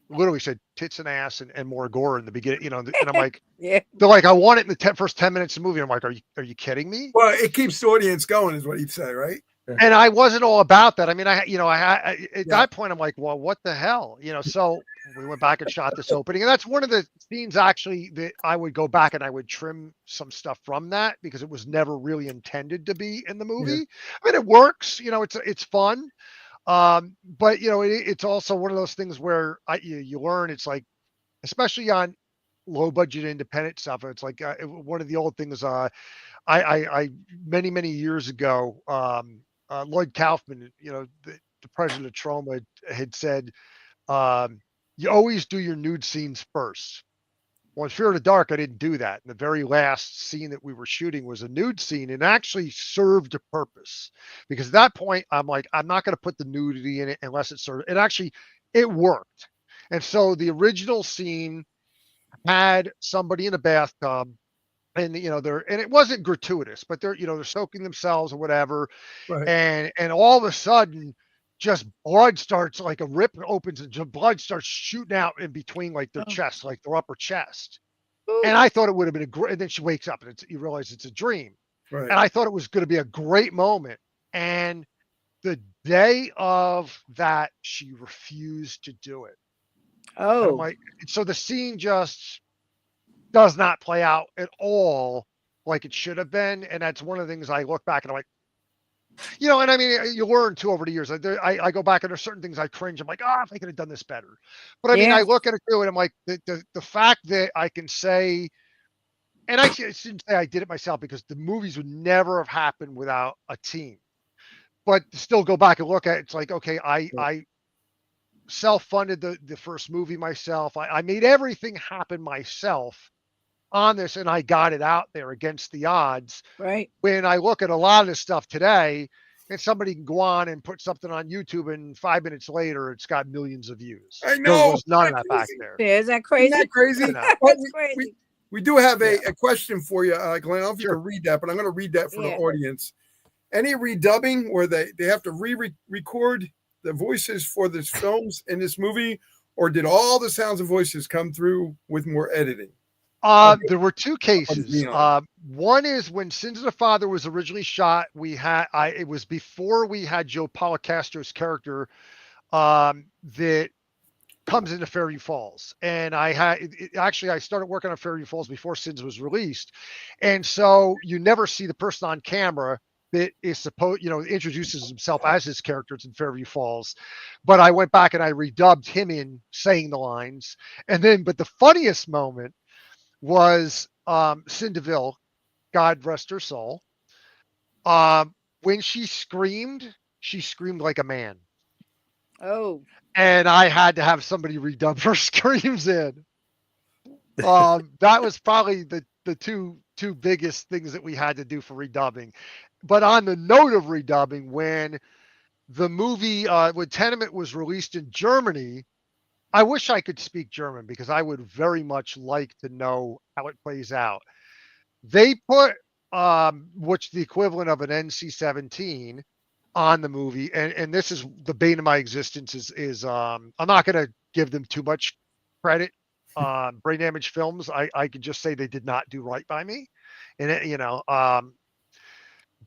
literally said tits and ass and more gore in the beginning, and I'm like, Yeah. they're like, I want it in the first 10 minutes of the movie. I'm like, are you kidding me? Well, it keeps the audience going, is what he'd say, right? And I wasn't all about that. I mean, I at Yeah. that point, I'm like, well, what the hell, So we went back and shot this opening, and that's one of the scenes actually that I would go back and I would trim some stuff from that because it was never really intended to be in the movie. I mean, it works, it's fun, but it's also one of those things where you learn. It's like, especially on low budget independent stuff. It's like one of the old things. I many years ago, Lloyd Kaufman, the president of Troma, had said, "You always do your nude scenes first." Well, in Fear of the Dark, I didn't do that. And the very last scene that we were shooting was a nude scene, and actually served a purpose because at that point, I'm like, I'm not going to put the nudity in it unless it served. And actually, it worked. And so the original scene had somebody in a bathtub, and and it wasn't gratuitous, but they're soaking themselves or whatever, Right. and all of a sudden just blood starts, like a rip opens and just blood starts shooting out in between, like their Oh. chest, like their upper chest. Ooh. And I thought it would have been a great, and then she wakes up and you realize it's a dream. Right. And I thought it was going to be a great moment. And the day of that, she refused to do it. And I'm Oh. like, so the scene just does not play out at all like it should have been. And that's one of the things I look back and I'm like, and I mean, you learn too over the years. I go back and there's certain things I cringe. I'm like, if I could have done this better. But I mean, Yeah. I look at it too, and I'm like, the fact that I can say, and I shouldn't say I did it myself because the movies would never have happened without a team. But to still go back and look at it, it's like, okay, I self-funded the first movie myself. I made everything happen myself on this, and I got it out there against the odds. Right. When I look at a lot of this stuff today, and somebody can go on and put something on YouTube, and 5 minutes later, it's got millions of views. I There know. was none of Isn't that that back crazy? there. Yeah, is that crazy? Isn't that crazy? You know. Well, That's crazy. we do have Yeah. a question for you, Glenn. I don't know if you Sure. can read that, but I'm going to read that for the Yeah. audience. Any redubbing where they have to re-record the voices for the films in this movie, or did all the sounds and voices come through with more editing? There were two cases. Neon. One is when Sins of the Father was originally shot. It was before we had Joe Policastro's character that comes into Fairview Falls, and actually I started working on Fairview Falls before Sins was released, and so you never see the person on camera that is supposed, introduces himself as his characters in Fairview Falls. But I went back and I redubbed him in saying the lines, but the funniest moment was Cindy Deville, God rest her soul. When she screamed like a man. Oh. And I had to have somebody redub her screams in. That was probably the two biggest things that we had to do for redubbing. But on the note of redubbing, when the movie, when Tenement was released in Germany, I wish I could speak German because I would very much like to know how it plays out. They put what's the equivalent of an NC-17 on the movie, and this is the bane of my existence is I'm not going to give them too much credit. Brain Damage Films, I could just say they did not do right by me, and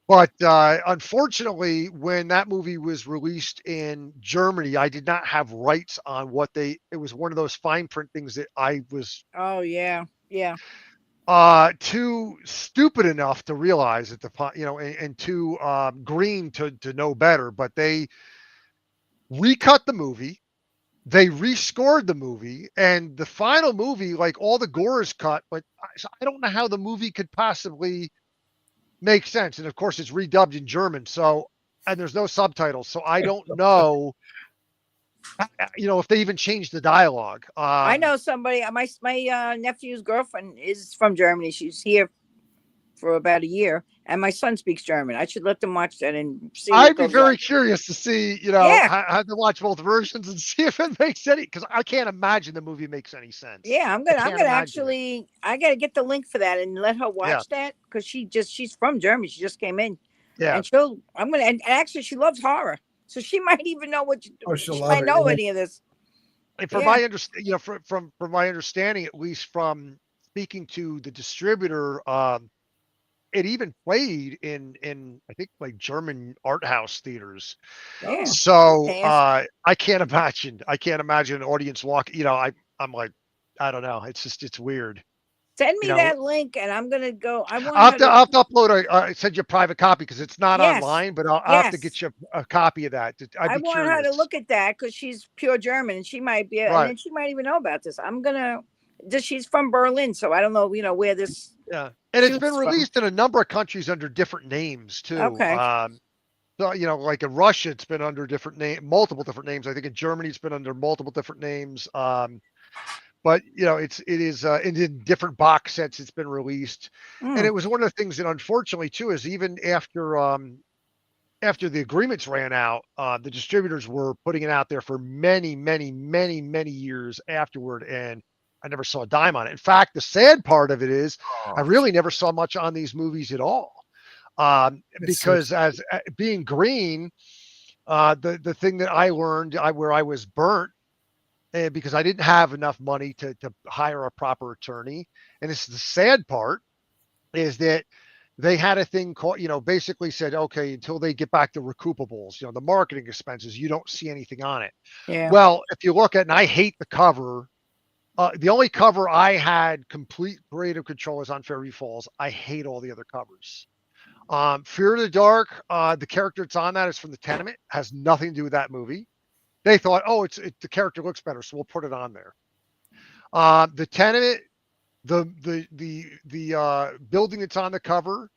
but unfortunately, when that movie was released in Germany, I did not have rights on it was one of those fine print things that I was Oh yeah. Yeah. too stupid enough to realize at the and too green to know better. But they recut the movie, they rescored the movie, and the final movie, like all the gore is cut, but I don't know how the movie could possibly make sense. And of course, it's redubbed in German, so and there's no subtitles, so I don't know, if they even changed the dialogue. I know somebody. My nephew's girlfriend is from Germany. She's here for about a year, and my son speaks German. I should let them watch that and see what I'd be goes very on. curious to see, Yeah. have to watch both versions and see if it makes any, because I can't imagine the movie makes any sense. Yeah, I'm I gonna can't imagine it. actually I gotta get the link for that and let her watch that because she's from Germany. She just came in. Yeah. And I'm gonna and actually she loves horror. So she might even know what she'll she love might it. know Yeah. any of this. And from my understanding, from my understanding, at least from speaking to the distributor, it even played in I think like German art house theaters. Yeah. So Fantastic. I can't imagine an audience walk. I'm like, I don't know. It's weird. Send me that link and I'm gonna go. I want I'll her to have to upload send you a private copy because it's not Yes. online, but I'll have to get you a copy of that. I'd I be want her to curious. look at that because she's pure German and she might be, and Right. then she might even know about this. I'm gonna. She's from Berlin, so I don't know, where this. Yeah, and it's been shoots from. released in a number of countries under different names too. Okay. So like in Russia, it's been under multiple different names. I think in Germany, it's been under multiple different names. But it is in different box sets. It's been released, and it was one of the things that unfortunately too is even after the agreements ran out, the distributors were putting it out there for many, many, many, many years afterward, and I never saw a dime on it. In fact, the sad part of it is I really never saw much on these movies at all, because as being green, the thing that I learned where I was burnt, because I didn't have enough money to hire a proper attorney, and this is the sad part, is that they had a thing called, basically said, okay, until they get back to recoupables, the marketing expenses, you don't see anything on it. Yeah. Well, if you look at, and I hate the cover, the only cover I had complete creative control is on Fairy Falls. I hate all the other covers. Fear of the Dark, the character that's on that is from The Tenement, has nothing to do with that movie. They thought, oh, the character looks better, so we'll put it on there. The Tenement, the building that's on the cover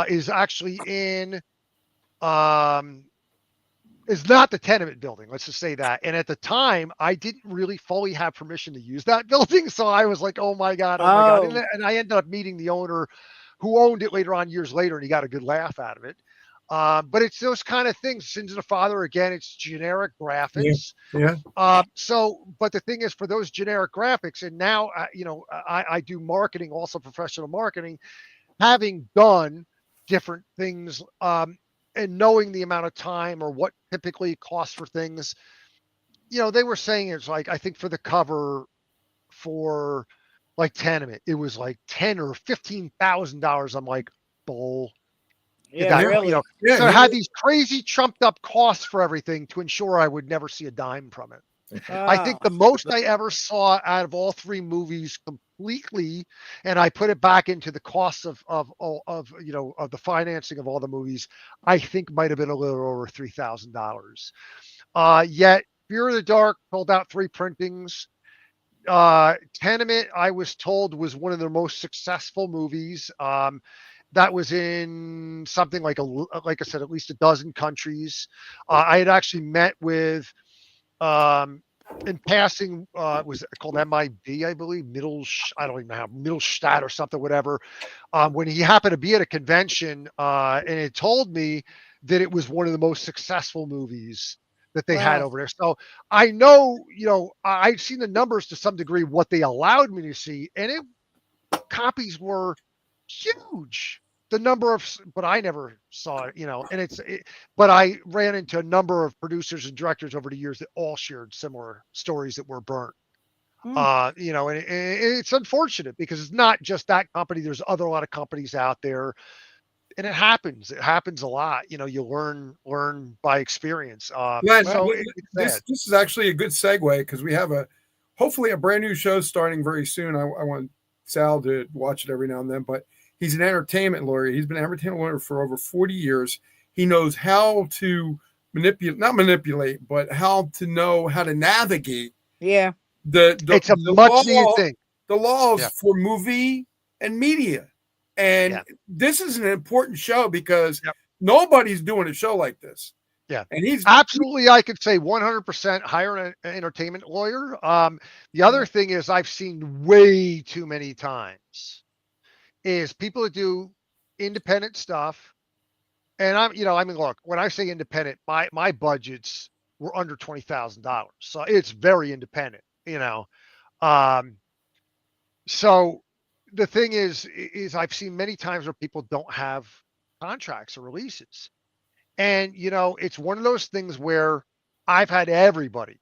is actually is not the Tenement building. Let's just say that. And at the time, I didn't really fully have permission to use that building, so I was like, oh my god, and I ended up meeting the owner, who owned it later on, years later, and he got a good laugh out of it. But it's those kind of things. Sins of the Father, again, it's generic graphics. Yeah. But the thing is, for those generic graphics, and now, I do marketing, also professional marketing, having done different things, and knowing the amount of time or what typically costs for things, they were saying it's like, I think for the cover for like Tenement, it was like $10,000 or $15,000. I'm like, bull. Yeah, really. So I had these crazy trumped up costs for everything to ensure I would never see a dime from it. I think the most I ever saw out of all three movies completely, and I put it back into the costs of the financing of all the movies, I think might have been a little over $3,000. Yet Fear of the Dark pulled out 3 printings. Tenement, I was told, was one of their most successful movies. That was in something like I said, at least a dozen countries. I had actually met with, in passing, was called MIB, I believe, I don't even know how, Mittelstadt or something, whatever. When he happened to be at a convention, and it told me that it was one of the most successful movies that they had over there. So I know, I've seen the numbers to some degree, what they allowed me to see, and copies were huge. The number of, but I never saw it, and but I ran into a number of producers and directors over the years that all shared similar stories that were burnt. And it's unfortunate because it's not just that company. There's a lot of companies out there, and it happens. It happens a lot. You learn by experience. This is actually a good segue because we have hopefully a brand new show starting very soon. I want Sal to watch it every now and then, but he's an entertainment lawyer. He's been an entertainment lawyer for over 40 years. He knows how to not manipulate, but how to navigate. Yeah. It's a much needed thing. The laws for movie and media. And this is an important show because Nobody's doing a show like this. Yeah, And he's absolutely. I could say 100% hire an entertainment lawyer. The other Yeah. thing is I've seen way too many times is people that do independent stuff. And I mean, look, when I say independent, my budgets were under $20,000, so it's very independent. Um, so the thing is I've seen many times where people don't have contracts or releases, and it's one of those things where I've had everybody,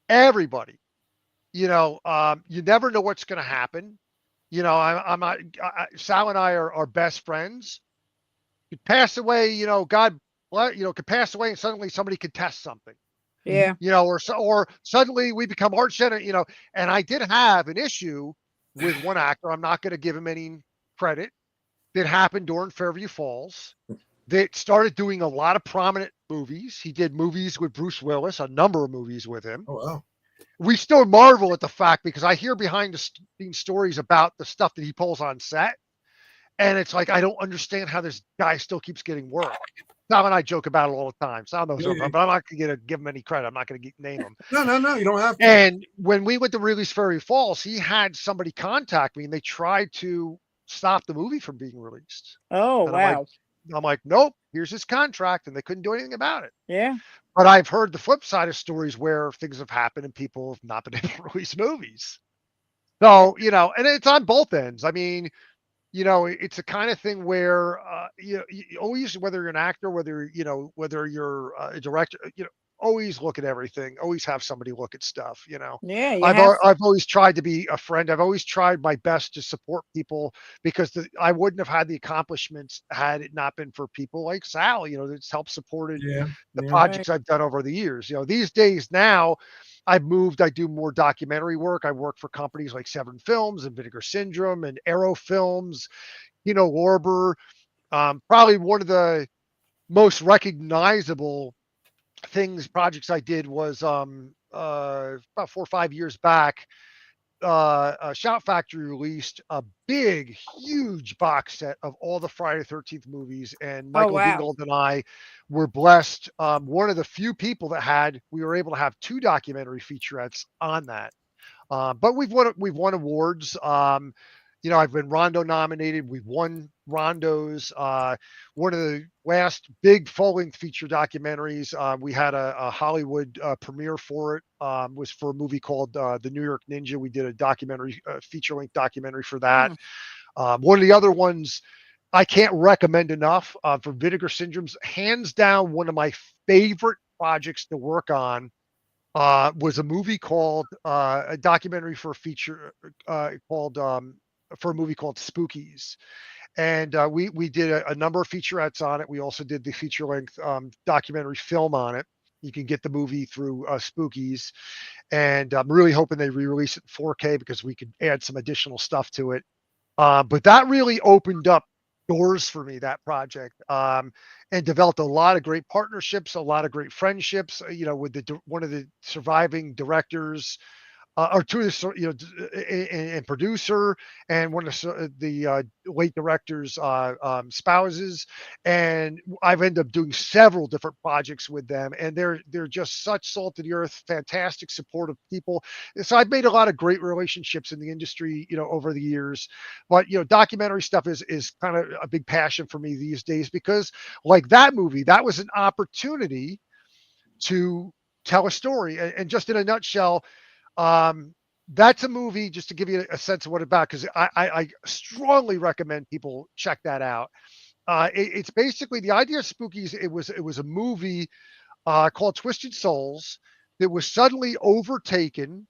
you never know what's going to happen. I'm not, Sal and I are best friends. Could pass away, God, could pass away and suddenly somebody could test something, Yeah. or suddenly we become heart center, and I did have an issue with one actor. I'm not going to give him any credit that happened during Fairview Falls that started doing a lot of prominent movies. He did movies with Bruce Willis, a number of movies with him. Oh wow. We still marvel at the fact because I hear behind the scenes stories about the stuff that he pulls on set. And it's like, I don't understand how this guy still keeps getting work. Sal and I joke about it all the time. Sal knows Yeah. but I'm not going to give him any credit. I'm not going to name him. No, you don't have to. And when we went to release Fairview Falls, he had somebody contact me and they tried to stop the movie from being released. Oh, And wow. I'm like, nope, here's his contract. And they couldn't do anything about it. Yeah. But I've heard the flip side of stories where things have happened and people have not been able to release movies. So, and it's on both ends. I mean, it's a kind of thing where, you always, whether you're an actor, whether you're a director, always look at everything, always have somebody look at stuff, Yeah, you have. I've always tried to be a friend. I've always tried my best to support people because I wouldn't have had the accomplishments had it not been for people like Sal, that's helped supported Yeah. the Yeah. projects I've done over the years. These days now I've moved, I do more documentary work. I work for companies like Seven Films and Vinegar Syndrome and Arrow Films, Lorber. Probably one of the most recognizable projects I did was about 4 or 5 years back. Shout Factory released a big, huge box set of all the Friday the 13th movies, and Oh, Michael wow. Gingold and I were blessed. One of the few people we were able to have 2 documentary featurettes on that. But we've won awards. I've been Rondo nominated. We've won Rondos. One of the last big full-length feature documentaries, we had a Hollywood premiere for it. Was for a movie called The New York Ninja. We did a documentary, feature-length documentary for that. One of the other ones I can't recommend enough for Vinegar Syndrome's, hands down, one of my favorite projects to work on. Was a movie called a documentary for a feature called for a movie called Spookies, and we did a number of featurettes on it. We also did the feature length documentary film on it. You can get the movie through Spookies, and I'm really hoping they re-release it in 4K because we could add some additional stuff to it. But that really opened up doors for me, that project, and developed a lot of great partnerships, a lot of great friendships, with one of the surviving directors, or two of the, and producer, and one of the late director's spouses. And I've ended up doing several different projects with them, and they're just such salt of the earth, fantastic, supportive people. So I've made a lot of great relationships in the industry, over the years. But documentary stuff is kind of a big passion for me these days because, like that movie, that was an opportunity to tell a story. And just in a nutshell, that's a movie, just to give you a sense of what it's about, because I strongly recommend people check that out. It's basically the idea of Spookies. It was a movie called Twisted Souls that was suddenly overtaken.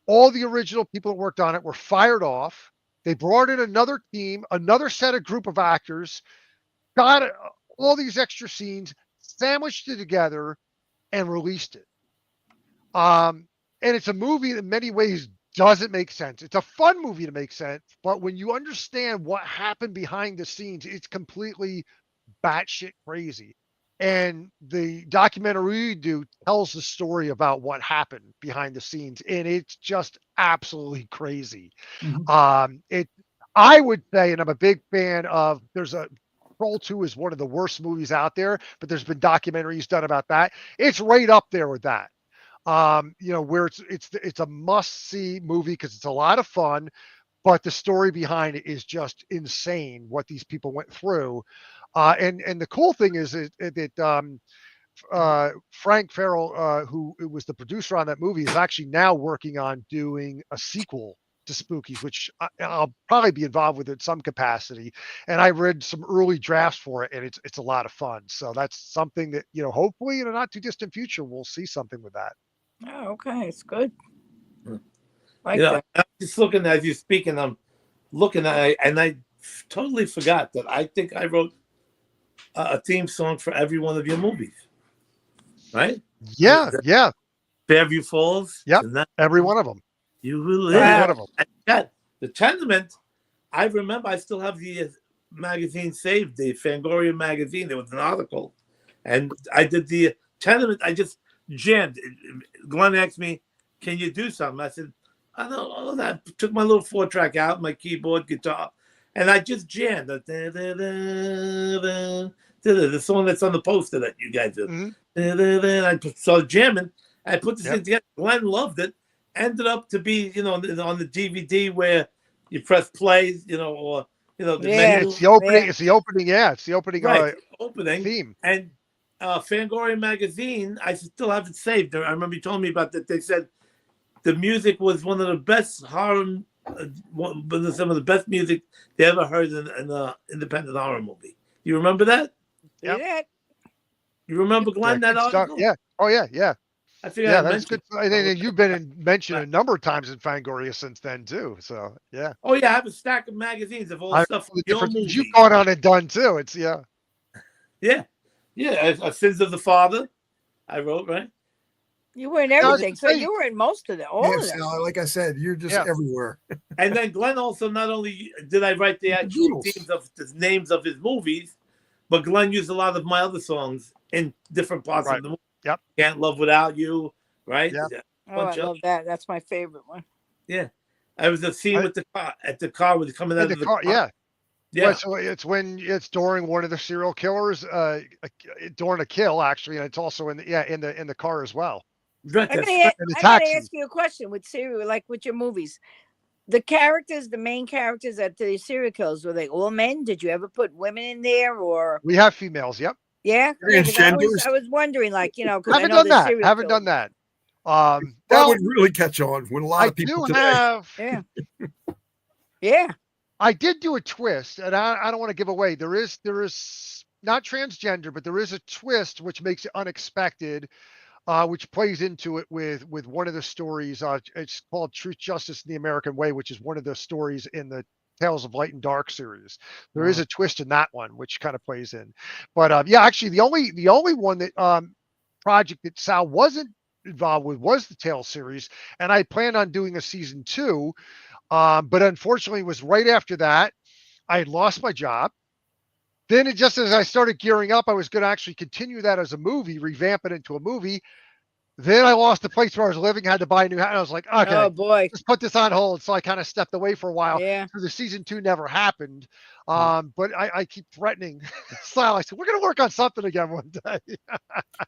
All the original people that worked on it were fired off. They brought in another team, another set of group of actors, got all these extra scenes, sandwiched it together, and released it. And it's a movie that in many ways doesn't make sense. It's a fun movie to make sense, but when you understand what happened behind the scenes, it's completely batshit crazy. And the documentary we do tells the story about what happened behind the scenes, and it's just absolutely crazy. Mhm. I would say, and I'm a big fan of, there's a Troll 2 is one of the worst movies out there, but there's been documentaries done about that. It's right up there with that. Where it's a must-see movie because it's a lot of fun, but the story behind it is just insane what these people went through. And the cool thing is that Frank Farrell, who was the producer on that movie, is actually now working on doing a sequel to Spookies, which I'll probably be involved with in some capacity. And I read some early drafts for it, and it's a lot of fun. So that's something that, hopefully in a not too distant future, we'll see something with that. Oh, okay, it's good. I'm just looking as you're speaking. I'm looking at it, and I totally forgot that I think I wrote a theme song for every one of your movies. Right? Yeah. Fairview Falls. Yep. Every one of them. You will Every live. one of them. And the Tenement. I remember. I still have the magazine saved. The Fangoria magazine. There was an article, and I did the Tenement. I just jammed. Glenn asked me, "Can you do something?" I said, "I don't know that." Took my little 4-track out, my keyboard, guitar, and I just jammed the song that's on the poster that you guys did. Mm-hmm. I started jamming. I put this thing together. Glenn loved it. Ended up to be, on the DVD where you press play, or the menu. It's the opening. It's the opening. Yeah, it's the opening. Right, opening theme. And Fangoria magazine, I still have it saved. I remember you told me about that. They said the music was one of the best horror, some of the best music they ever heard in an independent horror movie. You remember that? Yeah. You remember, Glenn, that article? Yeah. Oh, yeah. I figured that's good. And you've been mentioned a number of times in Fangoria since then too. So yeah. Oh yeah, I have a stack of magazines of all stuff from your movies. You've gone on and done too. It's yeah. Sins of the Father. I wrote, right. You were in everything, so you were in most of it. All of them. Like I said, you're just everywhere. And then Glenn also, not only did I write the actual names of his movies, but Glenn used a lot of my other songs in different parts of the movie. Yep. Can't Love Without You, right? Yep. Oh, I love that. That's my favorite one. Yeah. I was the scene with the car with coming out of the car. Yeah. Well, so it's during one of the serial killers, during a kill actually, and it's also in the car as well. I gotta ask you a question with serial, like with your movies. The main characters at the serial killers, were they all men? Did you ever put women in there, or? We have females. Yep. Yeah. I was wondering, because I haven't done that. Haven't done that. That would really catch on when a lot of people today. Yeah. I did do a twist, and I don't want to give away. There is not transgender, but there is a twist which makes it unexpected, which plays into it with one of the stories. It's called Truth, Justice, and the American Way, which is one of the stories in the Tales of Light and Dark series. There is a twist in that one, which kind of plays in. But actually, the only one that project that Sal wasn't involved with was the Tales series, and I planned on doing a season 2. But unfortunately, it was right after that I had lost my job. Then just as I started gearing up, I was going to actually continue that as a movie, revamp it into a movie. Then I lost the place where I was living, had to buy a new house. I was like, okay, oh boy, let's put this on hold. So I kind of stepped away for a while. Yeah. So the season 2 never happened. But I keep threatening Sal. I said, we're going to work on something again one day.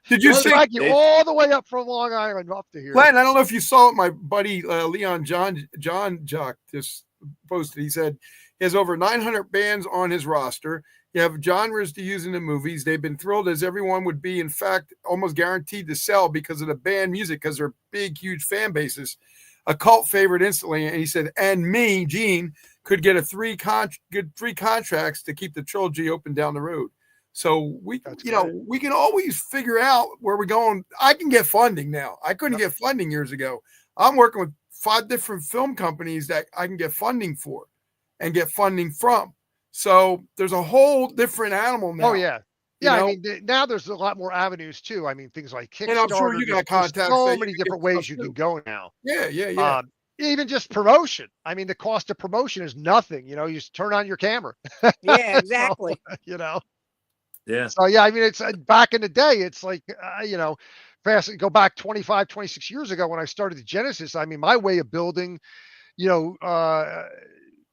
Did you drag you all the way up from Long Island up to here? Glenn, I don't know if you saw it. My buddy Leon John Jock just posted. He said he has over 900 bands on his roster. You have genres to use in the movies. They've been thrilled, as everyone would be, in fact, almost guaranteed to sell because of the band music, because they're big, huge fan bases. A cult favorite instantly. And he said, and me, Gene, could get three contracts to keep the trilogy open down the road. So we can always figure out where we're going. I can get funding now. I couldn't get funding years ago. I'm working with 5 different film companies that I can get funding for and get funding from. So there's a whole different animal now. Oh yeah. Yeah, I mean, now there's a lot more avenues too. I mean, things like Kickstarter. And I'm sure you got contacts. So many different ways you can go now. Yeah. Even just promotion. I mean, the cost of promotion is nothing. You just turn on your camera. Yeah, exactly. So, Yeah. So yeah, I mean, it's back in the day. It's like go back 25, 26 years ago when I started the Genesis. I mean, my way of building,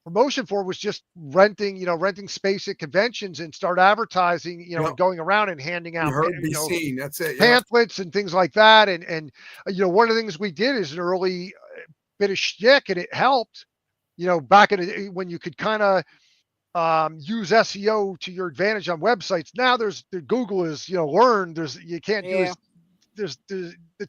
promotion for was just renting space at conventions and start advertising, Yep. and going around and handing You out, heard, be you know, seen. That's it. Yeah. pamphlets and things like that. And one of the things we did is an early bit of shtick, and it helped. Back in the, when you could kind of use SEO to your advantage on websites. Now the Google is learned. You can't do Yeah. as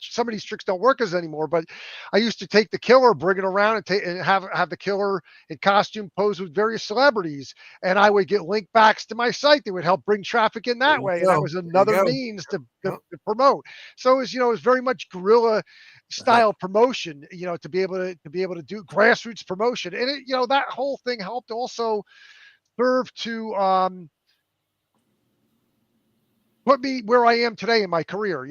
some of these tricks don't work as anymore. But I used to take the killer, bring it around, and have the killer in costume pose with various celebrities, and I would get link backs to my site that would help bring traffic in There that you way, and go. that was There you another go. means to Yep. promote. So it was very much guerrilla style promotion, to be able to do grassroots promotion, and that whole thing helped also serve to put me where I am today in my career.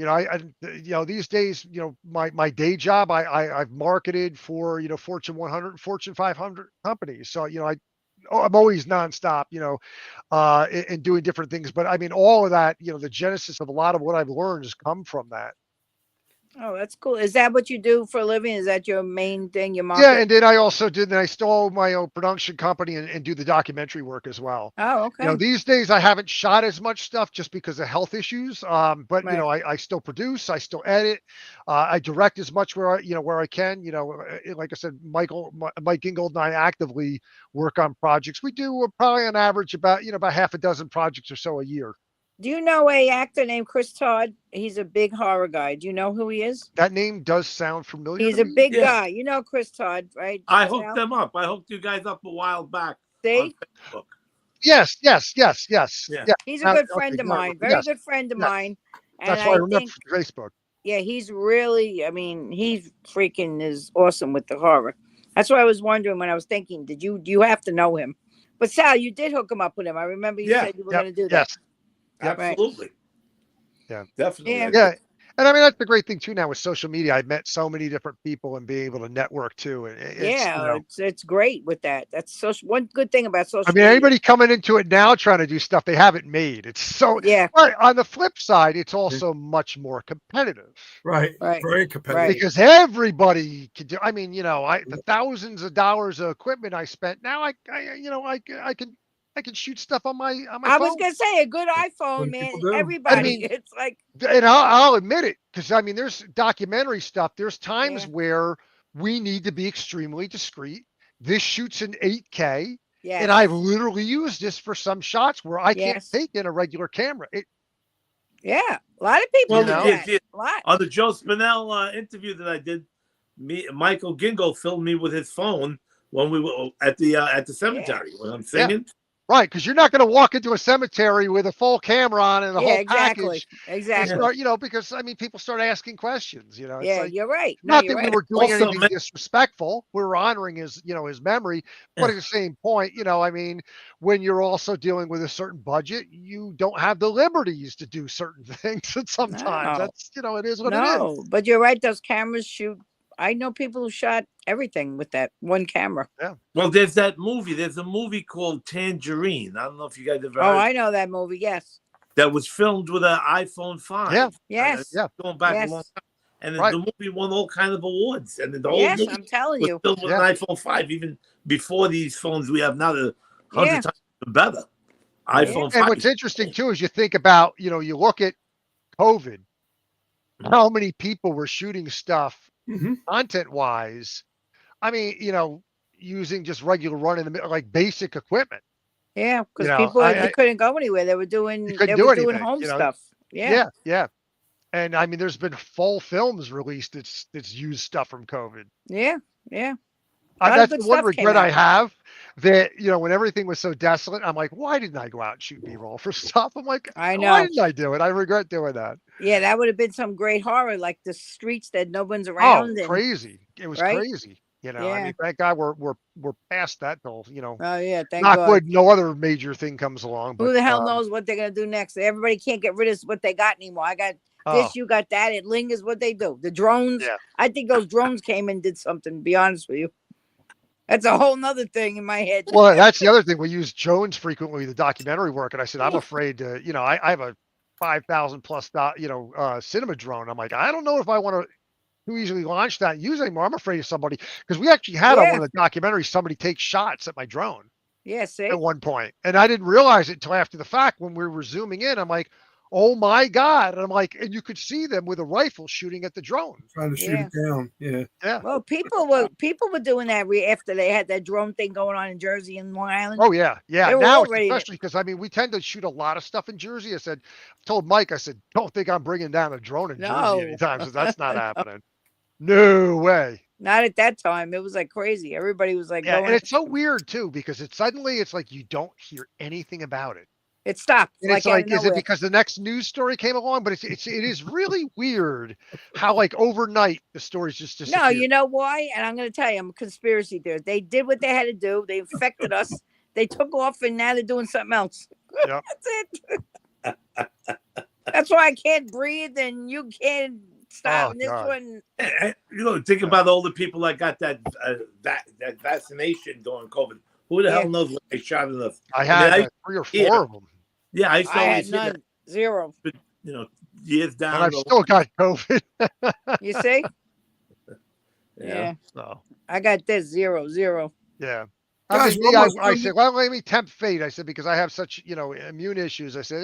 These days, my day job, I've marketed for, Fortune 100, Fortune 500 companies. So, I'm always nonstop, and doing different things. But I mean, all of that, the genesis of a lot of what I've learned has come from that. Oh, that's cool. Is that what you do for a living? Is that your main thing, your Yeah, market? and then I still own my own production company and do the documentary work as well. Oh, okay. These days I haven't shot as much stuff just because of health issues. But Right. I still produce, I still edit, I direct as much where I can. Like I said, Mike Gingold and I actively work on projects. We do probably on average about half a dozen projects or so a year. Do you know a actor named Chris Todd? He's a big horror guy. Do you know who he is? That name does sound familiar He's to a me. big Yeah. guy. You know Chris Todd, right? I hooked Sal? them up. I hooked you guys up a while back See? on Facebook. Yes. Yeah. Yeah. He's a good friend Okay, of yeah, mine. Very yes, good friend of yes. mine. And That's why I I remember think, from Facebook. yeah, he's really, I mean, he's freaking is awesome with the horror. That's why I was wondering when I was thinking, do you have to know him? But Sal, you did hook him up with him. I remember you Yeah. said you were Yep. going to do that. Yes. Absolutely. Yeah. Definitely. Yeah. I Yeah. did. And I mean, that's the great thing too now with social media. I've met so many different people and being able to network too. And Yeah, it's great with that. That's one good thing about I social mean, media. anybody coming into it now trying to do stuff they haven't made. It's so, Yeah, but on the flip side, it's also much more competitive Right. Right. Very competitive. because everybody can do. I mean, the thousands of dollars of equipment I spent. Now I can shoot stuff on my I was phone. gonna say a good iPhone, Some man. people do. Everybody, I mean, it's like And I'll admit it, because I mean, there's documentary stuff. There's times Yeah. where we need to be extremely discreet. This shoots in 8K, yes, and I've literally used this for some shots where I can't Yes. take in a regular camera. yeah. A lot of people Well, do yeah, that. yeah. A lot. On the Joe Spinell interview that I did, Michael Gingo filmed me with his phone when we were at the cemetery when I'm singing. Right, because you're not going to walk into a cemetery with a full camera on and the Yeah, whole exactly. package and Exactly. start, because I mean, people start asking questions. It's Yeah, like, you're right. No, not you're that we right. were doing Also, anything disrespectful. We were honoring his memory. But at the same point, I mean, when you're also dealing with a certain budget, you don't have the liberties to do certain things. And sometimes No. that's, it is what it is. No, but you're right. Those cameras shoot. I know people who shot everything with that one camera. Well, there's that movie. There's a movie called Tangerine. I don't know if you guys have heard. Oh, I know that movie. Yes. That was filmed with an iPhone 5. Yeah. Yes. Yeah. Going back Yes. a long time. And Right. the movie won all kind of awards. And the whole Yes, movie I'm telling was you. filmed with Yeah. an iPhone 5, even before these phones we have now. They're 100 Yeah. times better. iPhone 5. And what's interesting too is you think about, you look at COVID, how many people were shooting stuff Mhm. content wise. I mean, using just regular like basic equipment. Yeah, because You know, people I- they couldn't go anywhere. They were doing You couldn't they do were doing anything, home stuff. Yeah. Yeah. And I mean, there's been full films released that's used stuff from COVID. Yeah. Yeah. lot of That's good the one stuff came regret I out. have, that, when everything was so desolate, I'm like, why didn't I go out and shoot B-roll for stuff? I'm like, I why know. didn't I do it? I regret doing that. Yeah, that would have been some great horror, like the streets that no one's Oh, around. And, crazy. It was right? crazy. I Yeah. mean, thank God we're past that till, Oh yeah, thank knock God. wood, no other major thing comes along. Who But the hell knows what they're gonna do next? Everybody can't get rid of what they got anymore. I got this, you got that. It lingers what they do. The drones. Yeah. I think those drones came and did something, to be honest with you. That's a whole nother thing in my head. Well, that's the other thing. We use drones frequently, the documentary work. And I said, I'm afraid to, I have a 5,000 plus, cinema drone. I'm like, I don't know if I want to too easily launch that and use anymore. I'm afraid of somebody because we actually had on Yeah. one of the documentaries somebody take shots at my drone Yeah, see? at one point, and I didn't realize it until after the fact when we were zooming in. I'm like, oh my god! And I'm like, and you could see them with a rifle shooting at the drone. Trying to shoot Yeah. it down. Yeah. Yeah. Well, people were doing that after they had that drone thing going on in Jersey and Long Island. Oh yeah, yeah. They were Now it's already especially because I mean we tend to shoot a lot of stuff in Jersey. I told Mike, I said, don't think I'm bringing down a drone in No. Jersey anytime. So that's not happening. No way. Not at that time. It was like crazy. Everybody was like Yeah, and going. it's so weird too because it's like you don't hear anything about it. It stopped. And Like it's out like, of is it nowhere. because the next news story came along? But it is really weird how like overnight the stories just disappear. No, you know why? And I'm going to tell you, I'm a conspiracy theorist. They did what they had to do. They infected us. They took off, and now they're doing something else. Yep. That's it. That's why I can't breathe, and you can't stop. Oh, And this God. one, You know, think about all the people that got that vaccination during COVID. Who the Yeah. hell knows what they shot in the? I had mean, 3 or 4 yeah. of them, Yeah, I used to I always had hear that, none. Zero. you know, years down. and I've the still got COVID. You see? line. Yeah. So I got this zero. yeah. Guys, I mean, we're I almost said, well, let me tempt fate. I said, because I have such, immune issues. I said,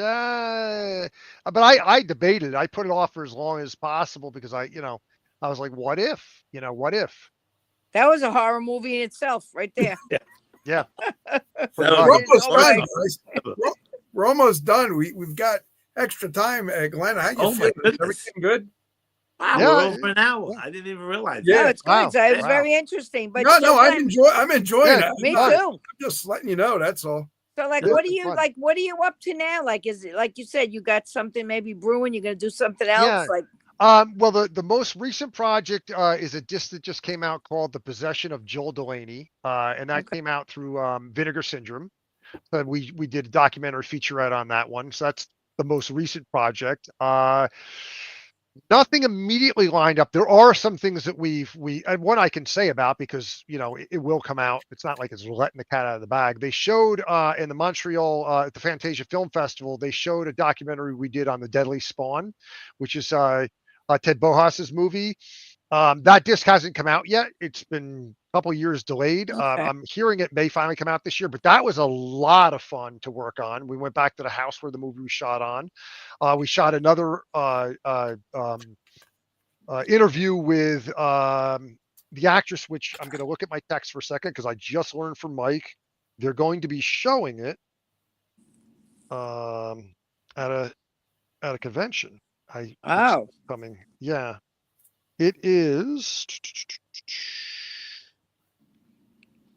but I debated. I put it off for as long as possible because I was like, what if? What if? That was a horror movie in itself, right there. Yeah. That We're was- almost Oh, done, my- guys. We're almost done. We've got extra time. Glenn, how you Oh, my feeling? Is goodness. everything good? Wow, Yeah. we're over an hour. I didn't even realize. Yeah. No, it's good. Wow. So it was Wow. very interesting. But No, so I'm Glenn, enjoying Yeah, it. me I'm too. just letting you know. That's all. So like, Yeah, what are it's you fun. like? What are you up to now? Like, is it like you said, you got something maybe brewing? You're gonna do something else? Yeah. Like, Well, the most recent project is a disc that just came out called "The Possession of Joel Delaney," and that Okay. came out through Vinegar Syndrome. So we did a documentary featurette on that one. So that's the most recent project. Nothing immediately lined up. There are some things that and one I can say about because it will come out. It's not like it's letting the cat out of the bag. They showed in the Montreal at the Fantasia Film Festival. They showed a documentary we did on the Deadly Spawn, which is Ted Bohas's movie. That disc hasn't come out yet. It's been a couple years delayed. Okay. I'm hearing it may finally come out this year, but that was a lot of fun to work on. We went back to the house where the movie was shot on. We shot another interview with the actress, which I'm going to look at my text for a second because I just learned from Mike. They're going to be showing it at a convention. oh, Coming. Yeah. It is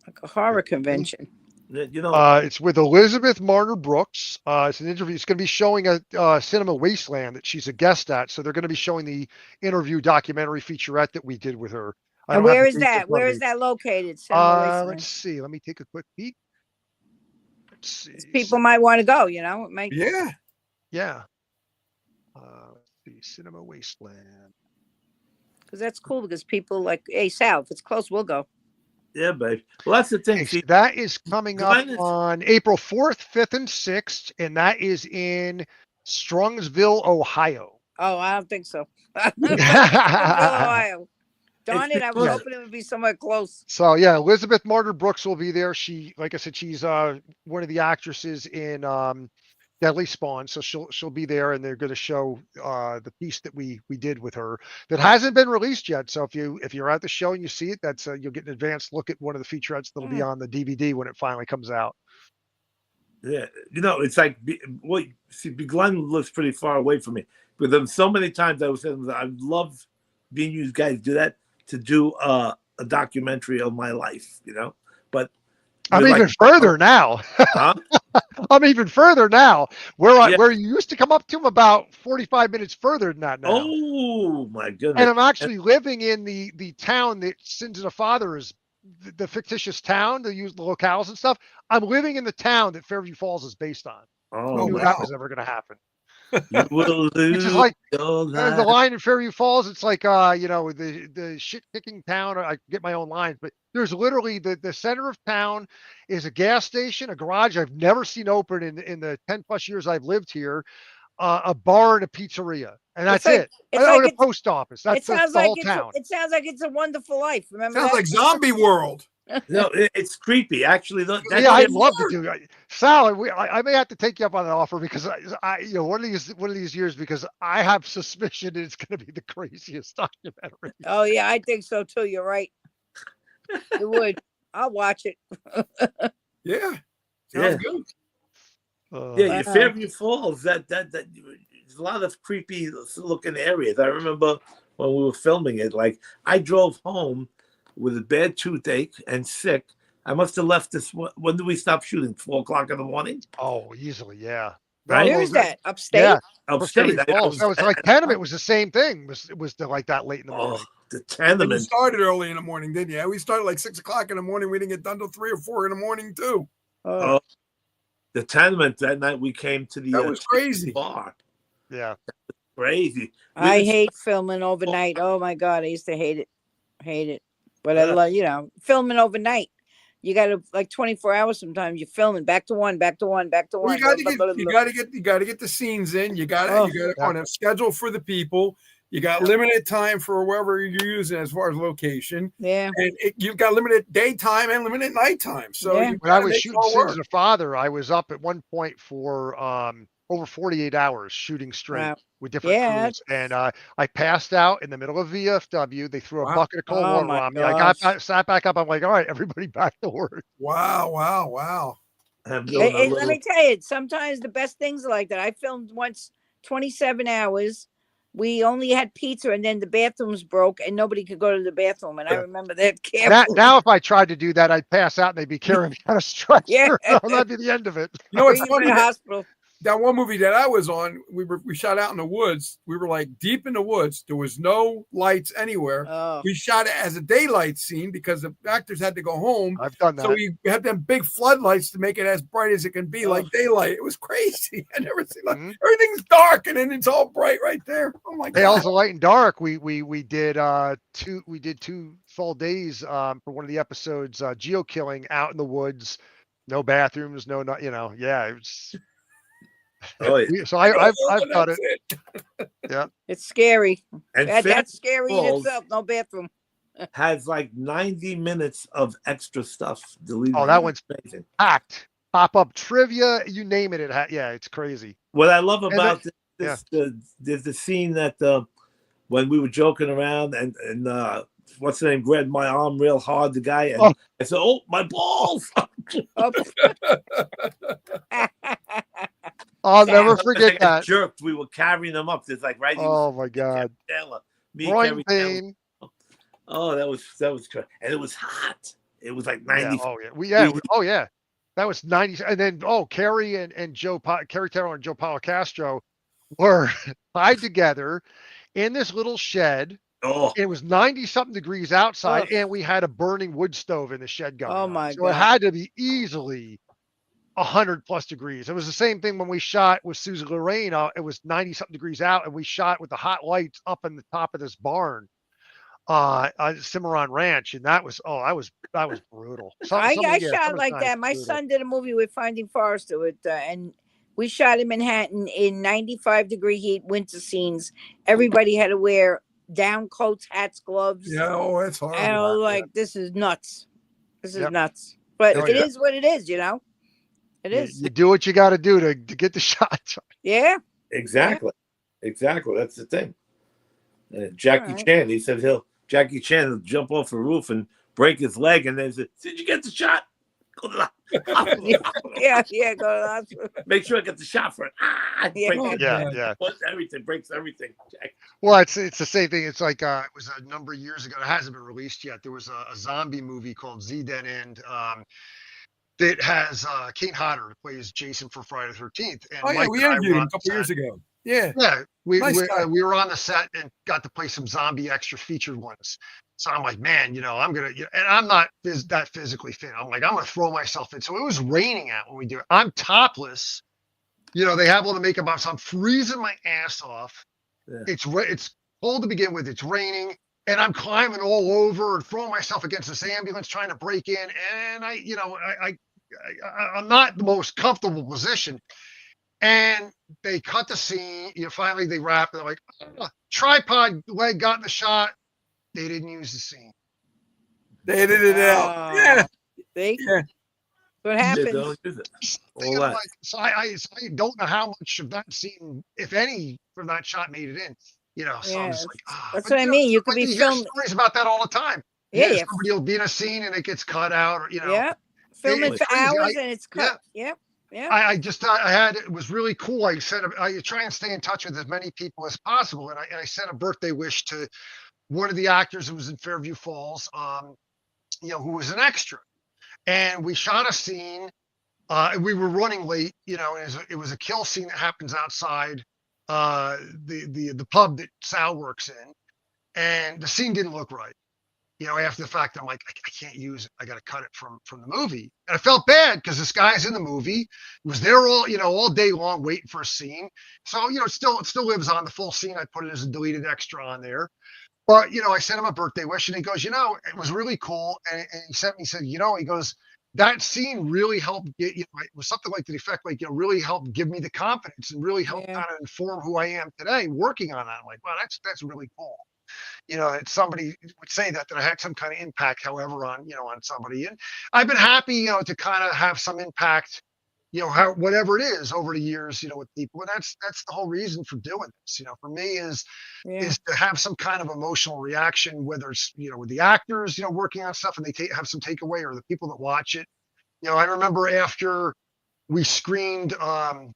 like a horror convention. You know, it's with Elizabeth Marner Brooks. It's an interview. It's going to be showing at Cinema Wasteland that she's a guest at. So they're going to be showing the interview documentary featurette that we did with her. I And don't have where the is dates in that? front Where of is me. that located? Cinema Wasteland. Let's see. Let me take a quick peek. Let's see. People might want to go. It might. Yeah. Yeah. Let's see. Cinema Wasteland. Because that's cool. Because people like, hey, Sal, if it's close, we'll go. yeah, babe. Well, that's the thing. Okay, See, so that is coming up Glenn is- on April 4th, 5th, and 6th, and that is in Strongsville, Ohio. Oh, I don't think so. Ohio. Darn it! I was because- hoping it would be somewhere close. So yeah, Elizabeth Marner Brooks will be there. She, like I said, she's one of the actresses in Deadly Spawn, so she'll be there, and they're going to show the piece that we did with her that hasn't been released yet. So if you're at the show and you see it, that's you'll get an advanced look at one of the featurettes that'll be on the DVD when it finally comes out. Yeah, it's like Glenn looks pretty far away from me. But then so many times I was saying that I love being you guys do that to do a documentary of my life, But I'm we're even like- further now. Huh? I'm even further now. Yeah. Where you used to come up to them about 45 minutes further than that now. Oh my goodness! And I'm actually living in the town that Sins of the Father is the fictitious town. They use the locales and stuff. I'm living in the town that Fairview Falls is based on. I Oh, knew wow. that was never going to happen. you will lose is like your The life. line in Fairview Falls, it's like the shit kicking town. I get my own lines, but there's literally the center of town is a gas station, a garage I've never seen open in the 10 plus years I've lived here, a bar and a pizzeria, and that's like it. it's Oh, like the it's, post office. That's the whole town. it sounds like It's a Wonderful Life. Remember Sounds that? like Zombie World. No, it's creepy. Actually, that Yeah, I'd shit- love to do it. Sal, I may have to take you up on that offer because one of these years, because I have suspicion it's going to be the craziest documentary. Oh yeah, I think so too. You're right. You would. I'll watch it. Yeah. Sounds Yeah. good. Yeah, Wow. Fairview Falls. That there's a lot of creepy looking areas. I remember when we were filming it. Like I drove home with a bad toothache and sick. I must have left this. When did we stop shooting? 4 o'clock in the morning, Oh, easily, yeah. right? Where is that? Upstate? Yeah, Upstate. Fairview Falls. That was like Tenement was the same thing. Was like that late in the morning. the And you tenement. started early in the morning, didn't you? We started like 6 o'clock in the morning. We didn't get done till 3 or 4 in the morning too. Oh, Oh, the tenement that night we came to the That was crazy. bar. Yeah. Crazy. I hate filming overnight. Oh my God, I used to hate it. Hate it. But I love, filming overnight. You got to like 24 hours. Sometimes you're filming back to one, back to one, back to Well, one. you got to get the scenes in. You got to yeah. on a schedule for the people. You got limited time for wherever you're using as far as location, Yeah. and you've got limited daytime and limited nighttime. So Yeah. you When I gotta was make it shooting all Sins work. of the Father, I was up at one point for over 48 hours shooting straight Wow. with different Yeah. crews, and I passed out in the middle of VFW. They threw a Wow. bucket of cold Oh, water my on me. I got gosh. sat back up. I'm like, all right, everybody back to work. Wow. I'm doing a Let little. me tell you, sometimes the best things are like that. I filmed once 27 hours. We only had pizza, and then the bathrooms broke, and nobody could go to the bathroom. And I remember that carefully. Now, if I tried to do that, I'd pass out and they'd be carrying me on a stretcher. Yeah. That'd be the end of it. You know what's Bring him funny? to the hospital. That one movie that I was on, we shot out in the woods. We were like deep in the woods. There was no lights anywhere. Oh, We shot it as a daylight scene because the actors had to go home. I've done that. So we had them big floodlights to make it as bright as it can be, like Oh. daylight. It was crazy. I never seen like Mhm. everything's dark and then it's all bright right there. Oh my Tales god! of Light and Dark. We did two full days for one of the episodes, geo killing out in the woods, no bathrooms, yeah, it was. Oh yeah. So I've done it. It. it's scary. And That's scary in Falls itself. No bathroom. has like 90 minutes of extra stuff deleted. Oh, that one's amazing. packed. Pop up trivia, you name it. Yeah, it's crazy. What I love And about there's the scene that when we were joking around and what's the name grabbed my arm real hard, the guy, and I said, "Oh, my balls!" Oh. I'll Sad. never I forget got that. jerked. We were carrying them up. There's like right. Oh my God. Taylor, me, Groin Kerry Taylor. pain. Oh, that was good, and it was hot. It was like 90. Yeah. Oh yeah. That was 90. And then Kerry and Kerry Taylor and Joe Paulo Castro were tied together in this little shed. Oh, It was 90 something degrees outside, Oh. and we had a burning wood stove in the shed going. Oh, on. my So God. it had to be easily 100+ degrees. It was the same thing when we shot with Susie Lorraine. It was 90 something degrees out, and we shot with the hot lights up in the top of this barn, Cimarron Ranch, and that was brutal. I shot like that. My son did a movie with Finding Forrester and we shot in Manhattan in 95 degree heat, winter scenes. Everybody had to wear down coats, hats, gloves. Yeah, it's horrible. And I was like, this is nuts. This is Yep. nuts. But Oh, it yeah. is what it is, It is. You do what you got to do to get the shot. Yeah. exactly. That's the thing. Jackie Alright. Chan. He said Jackie Chan will jump off a roof and break his leg, and then say, "Did you get the shot? Go to the Yeah. Go to the hospital. Make sure I get the shot for it. Yeah. Break Yeah. everything, breaks everything. Well, it's the same thing. It's like it was a number of years ago. It hasn't been released yet. There was a zombie movie called Z Den End that has Kate Hodder, who plays Jason for Friday the 13th. And Oh yeah, Mike we and I interviewed were him on a couple the years set. ago. Yeah, Yeah, Nice guy. we were on the set and got to play some zombie extra featured ones. So I'm like, man, I'm gonna, and I'm not that physically fit. I'm like, I'm gonna throw myself in. So it was raining out when we do it. I'm topless. They have all the makeup on, so I'm freezing my ass off. Yeah. It's cold to begin with. It's raining, and I'm climbing all over and throwing myself against this ambulance trying to break in. And I'm not the most comfortable position. And they cut the scene. Finally they wrap. They're like, oh, tripod leg got in the shot. They didn't use the scene. They did it out. Yeah. See Yeah. what They happens? don't use it. All Thinking that. like, so I don't know how much of that scene, if any, from that shot made it in. So I'm Yeah, just like, that's but what I mean. You could like be you hear filming. stories about that all the time. Yeah, Yeah, yeah, somebody will be in a scene and it gets cut out, or yeah. Filming it's for crazy. hours and it's Yeah, cut. Yep, yep. I just I had it was really cool. I said I try and stay in touch with as many people as possible, and I sent a birthday wish to one of the actors who was in Fairview Falls, who was an extra, and we shot a scene. We were running late, and it was a kill scene that happens outside the pub that Sal works in, and the scene didn't look right. After the fact, I'm like, I can't use it. I got to cut it from the movie. And I felt bad because this guy's in the movie. He was there all day long waiting for a scene. So, it still lives on the full scene. I put it as a deleted extra on there. But, I sent him a birthday wish and he goes, it was really cool. And he sent me, said, he goes, that scene really helped get, it was something like the effect, like, really helped give me the confidence and really helped Yeah. kind of inform who I am today working on that. I'm like, wow, that's really cool. That somebody would say that I had some kind of impact, however, on somebody. And I've been happy, to kind of have some impact, whatever it is over the years, with people. And that's the whole reason for doing this, for me is to have some kind of emotional reaction, whether it's, with the actors, working on stuff and they have some takeaway, or the people that watch it. I remember after we screened, a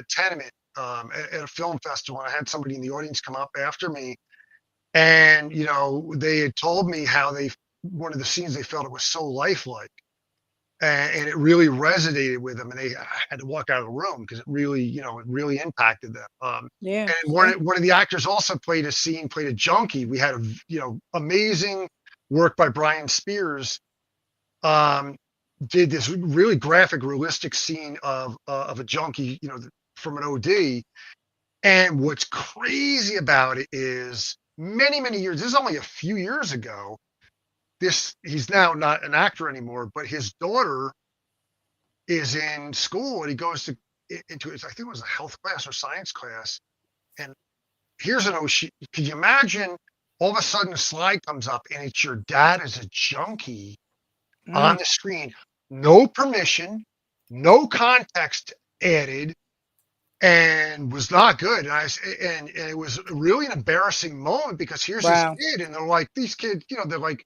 Tenement at a film festival, and I had somebody in the audience come up after me, and they had told me how one of the scenes they felt it was so lifelike, and it really resonated with them, and they had to walk out of the room because it really impacted them. Yeah. And one of the actors also played a junkie. We had amazing work by Brian Spears. Did this really graphic, realistic scene of a junkie, from an OD. And what's crazy about it is many, many years, this is only a few years ago. He's now not an actor anymore, but his daughter is in school and he goes into his, I think it was a health class or science class. And here's could you imagine all of a sudden a slide comes up and it's your dad as a junkie on the screen, no permission, no context added, and was not good. And it was really an embarrassing moment because here's this kid, and they're like, these kids, they're like,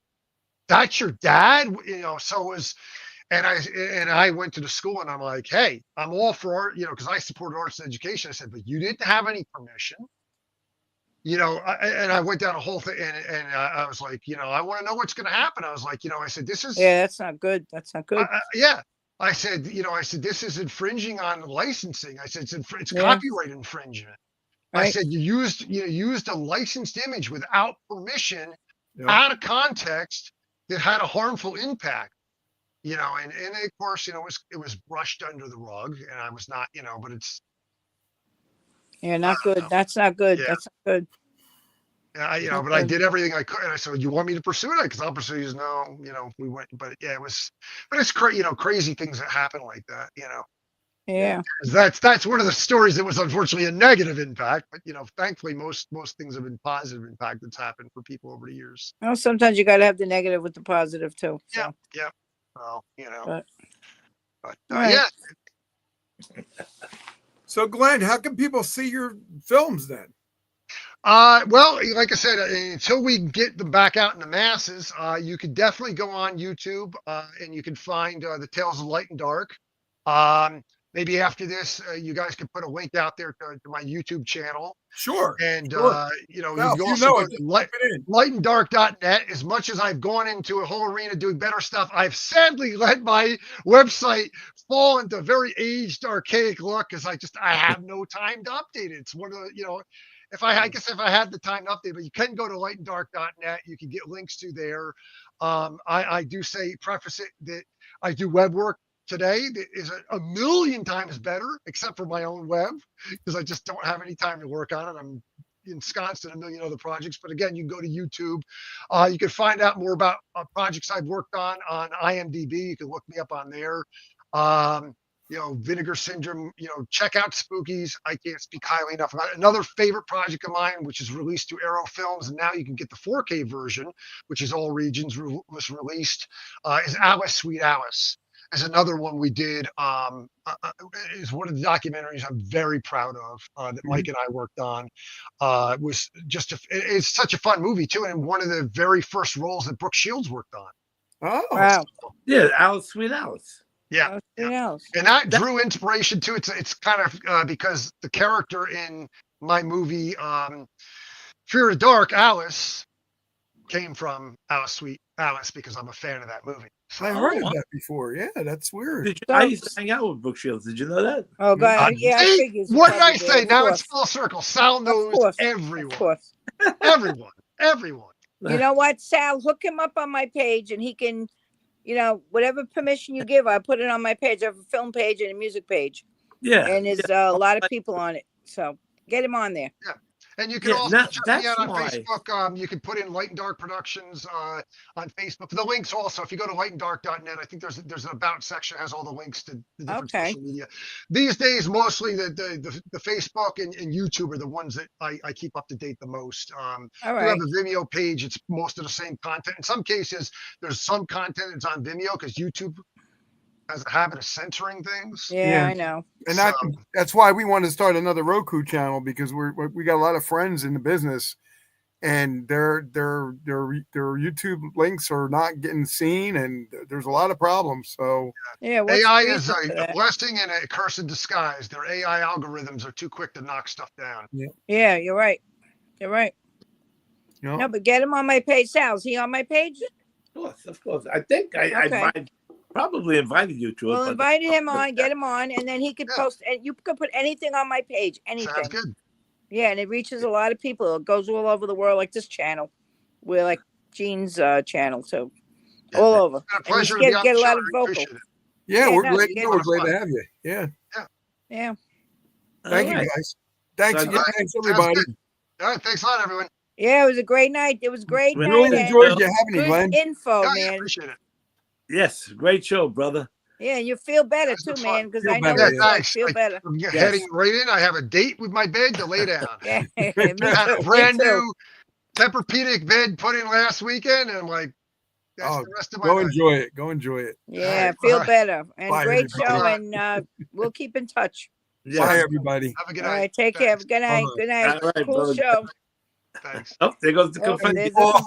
that's your dad, So it was, and I went to the school and I'm like, hey, I'm all for art, because I support arts and education. I said, but you didn't have any permission. And I went down a whole thing, and I was like, I want to know what's going to happen. I was like, I said, this is, that's not good. That's not good. Yeah. I said, this is infringing on licensing. I said, it's copyright infringement. Right. I said, you used a licensed image without permission, out of context, that had a harmful impact. And of course, it was brushed under the rug, and I was not, but it's. Yeah, not good. That's not good. Yeah. That's not good. Yeah, but I did everything I could, and I said, "You want me to pursue it? Because I'll pursue you." No, we went, but yeah, it was, but it's crazy things that happen like that, Yeah. That's one of the stories that was unfortunately a negative impact, but thankfully most things have been positive impact that's happened for people over the years. Well, sometimes you got to have the negative with the positive too. So. Yeah. Well, But yeah. So, Glenn, how can people see your films then? Well, like I said, until we get them back out in the masses, you could definitely go on YouTube, and you can find the Tales of Light and Dark. Maybe after this, you guys can put a link out there to my YouTube channel. Sure. And sure. you can also go to lightanddark.net. As much as I've gone into a whole arena doing better stuff, I've sadly let my website fall into a very aged, archaic look because I have no time to update it. It's one of the, if I had the time to update, but you can go to lightanddark.net. You can get links to there. I do preface it that I do web work today that is a million times better, except for my own web, because I just don't have any time to work on it. I'm ensconced in a million other projects. But again, you can go to YouTube. You can find out more about projects I've worked on IMDb. You can look me up on there. Vinegar Syndrome, check out Spookies. I can't speak highly enough about it. Another favorite project of mine, which is released through Arrow Films, and now you can get the 4K version, which is all regions was released, is Alice, Sweet Alice. Is another one we did. Is one of the documentaries I'm very proud of that Mike and I worked on. Was just it's such a fun movie too, and one of the very first roles that Brooke Shields worked on. Oh, Wow. Yeah, Alice, Sweet Alice. Yeah, Who knows? and that drew inspiration too. It's kind of because the character in my movie Fear of the Dark, Alice, came from Alice, Sweet Alice, because I'm a fan of that movie. So, I heard of that before. Yeah, that's weird. I used to hang out with Brooke Shields. Did you know that? Oh, God. Yeah, I see? figured. you What did I probably say? of Now course. it's full circle. Sal knows course, everyone. Of course. Everyone. You know what, Sal? Hook him up on my page and he can, whatever permission you give, I put it on my page. I have a film page and a music page. Yeah. And there's a lot of people on it. So get him on there. Yeah. And you can also check me out on Facebook. You can put in Light and Dark Productions on Facebook. The links also, if you go to lightanddark.net, I think there's an about section that has all the links to the different social media. These days, mostly the Facebook and YouTube are the ones that I keep up to date the most. All You right. have a Vimeo page. It's most of the same content. In some cases, there's some content that's on Vimeo because YouTube has a habit of censoring things. Yeah, I know. And that's why we want to start another Roku channel, because we got a lot of friends in the business, and their YouTube links are not getting seen, and there's a lot of problems. So yeah, AI is a blessing and a curse in disguise. Their AI algorithms are too quick to knock stuff down. Yeah, you're right. You're right. No, but get him on my page. Sal, is he on my page? Of course. I think I probably invited you to it. Well, invited him on, get him on, and then he could post, and you could put anything on my page, anything. Sounds good. Yeah, and it reaches a lot of people. It goes all over the world, like this channel. We're like Gene's channel, so all over. It's been a pleasure to get a lot of vocal. yeah, Yeah, we're no, glad you we're get- glad to have you. Yeah. Yeah. Thank you, guys. Thanks again. Thanks, everybody. All right, thanks a lot, everyone. Yeah, it was a great night. It was a great night. Really and enjoyed you having me, good Glenn. info, Yeah, man. appreciate it. Yes, great show, brother. Yeah, you feel better That's too, fun. man, because Feel I know better, it's yeah. like, feel better. I'm heading right in. I have a date with my bed to lay down. Yeah, me I had a too, brand me too. new Tempur-Pedic bed put in last weekend, and I'm like, that's the rest of my Go life. enjoy it. Go enjoy it. Yeah, right, feel bye. better. And Bye, great everybody. show, and we'll keep in touch. Bye, everybody. Have a good All night. right, take care. Good night. Bye-bye. Good night. All right, cool brother. show. Thanks. Oh, there goes the Oh, confetti. there's Oh. the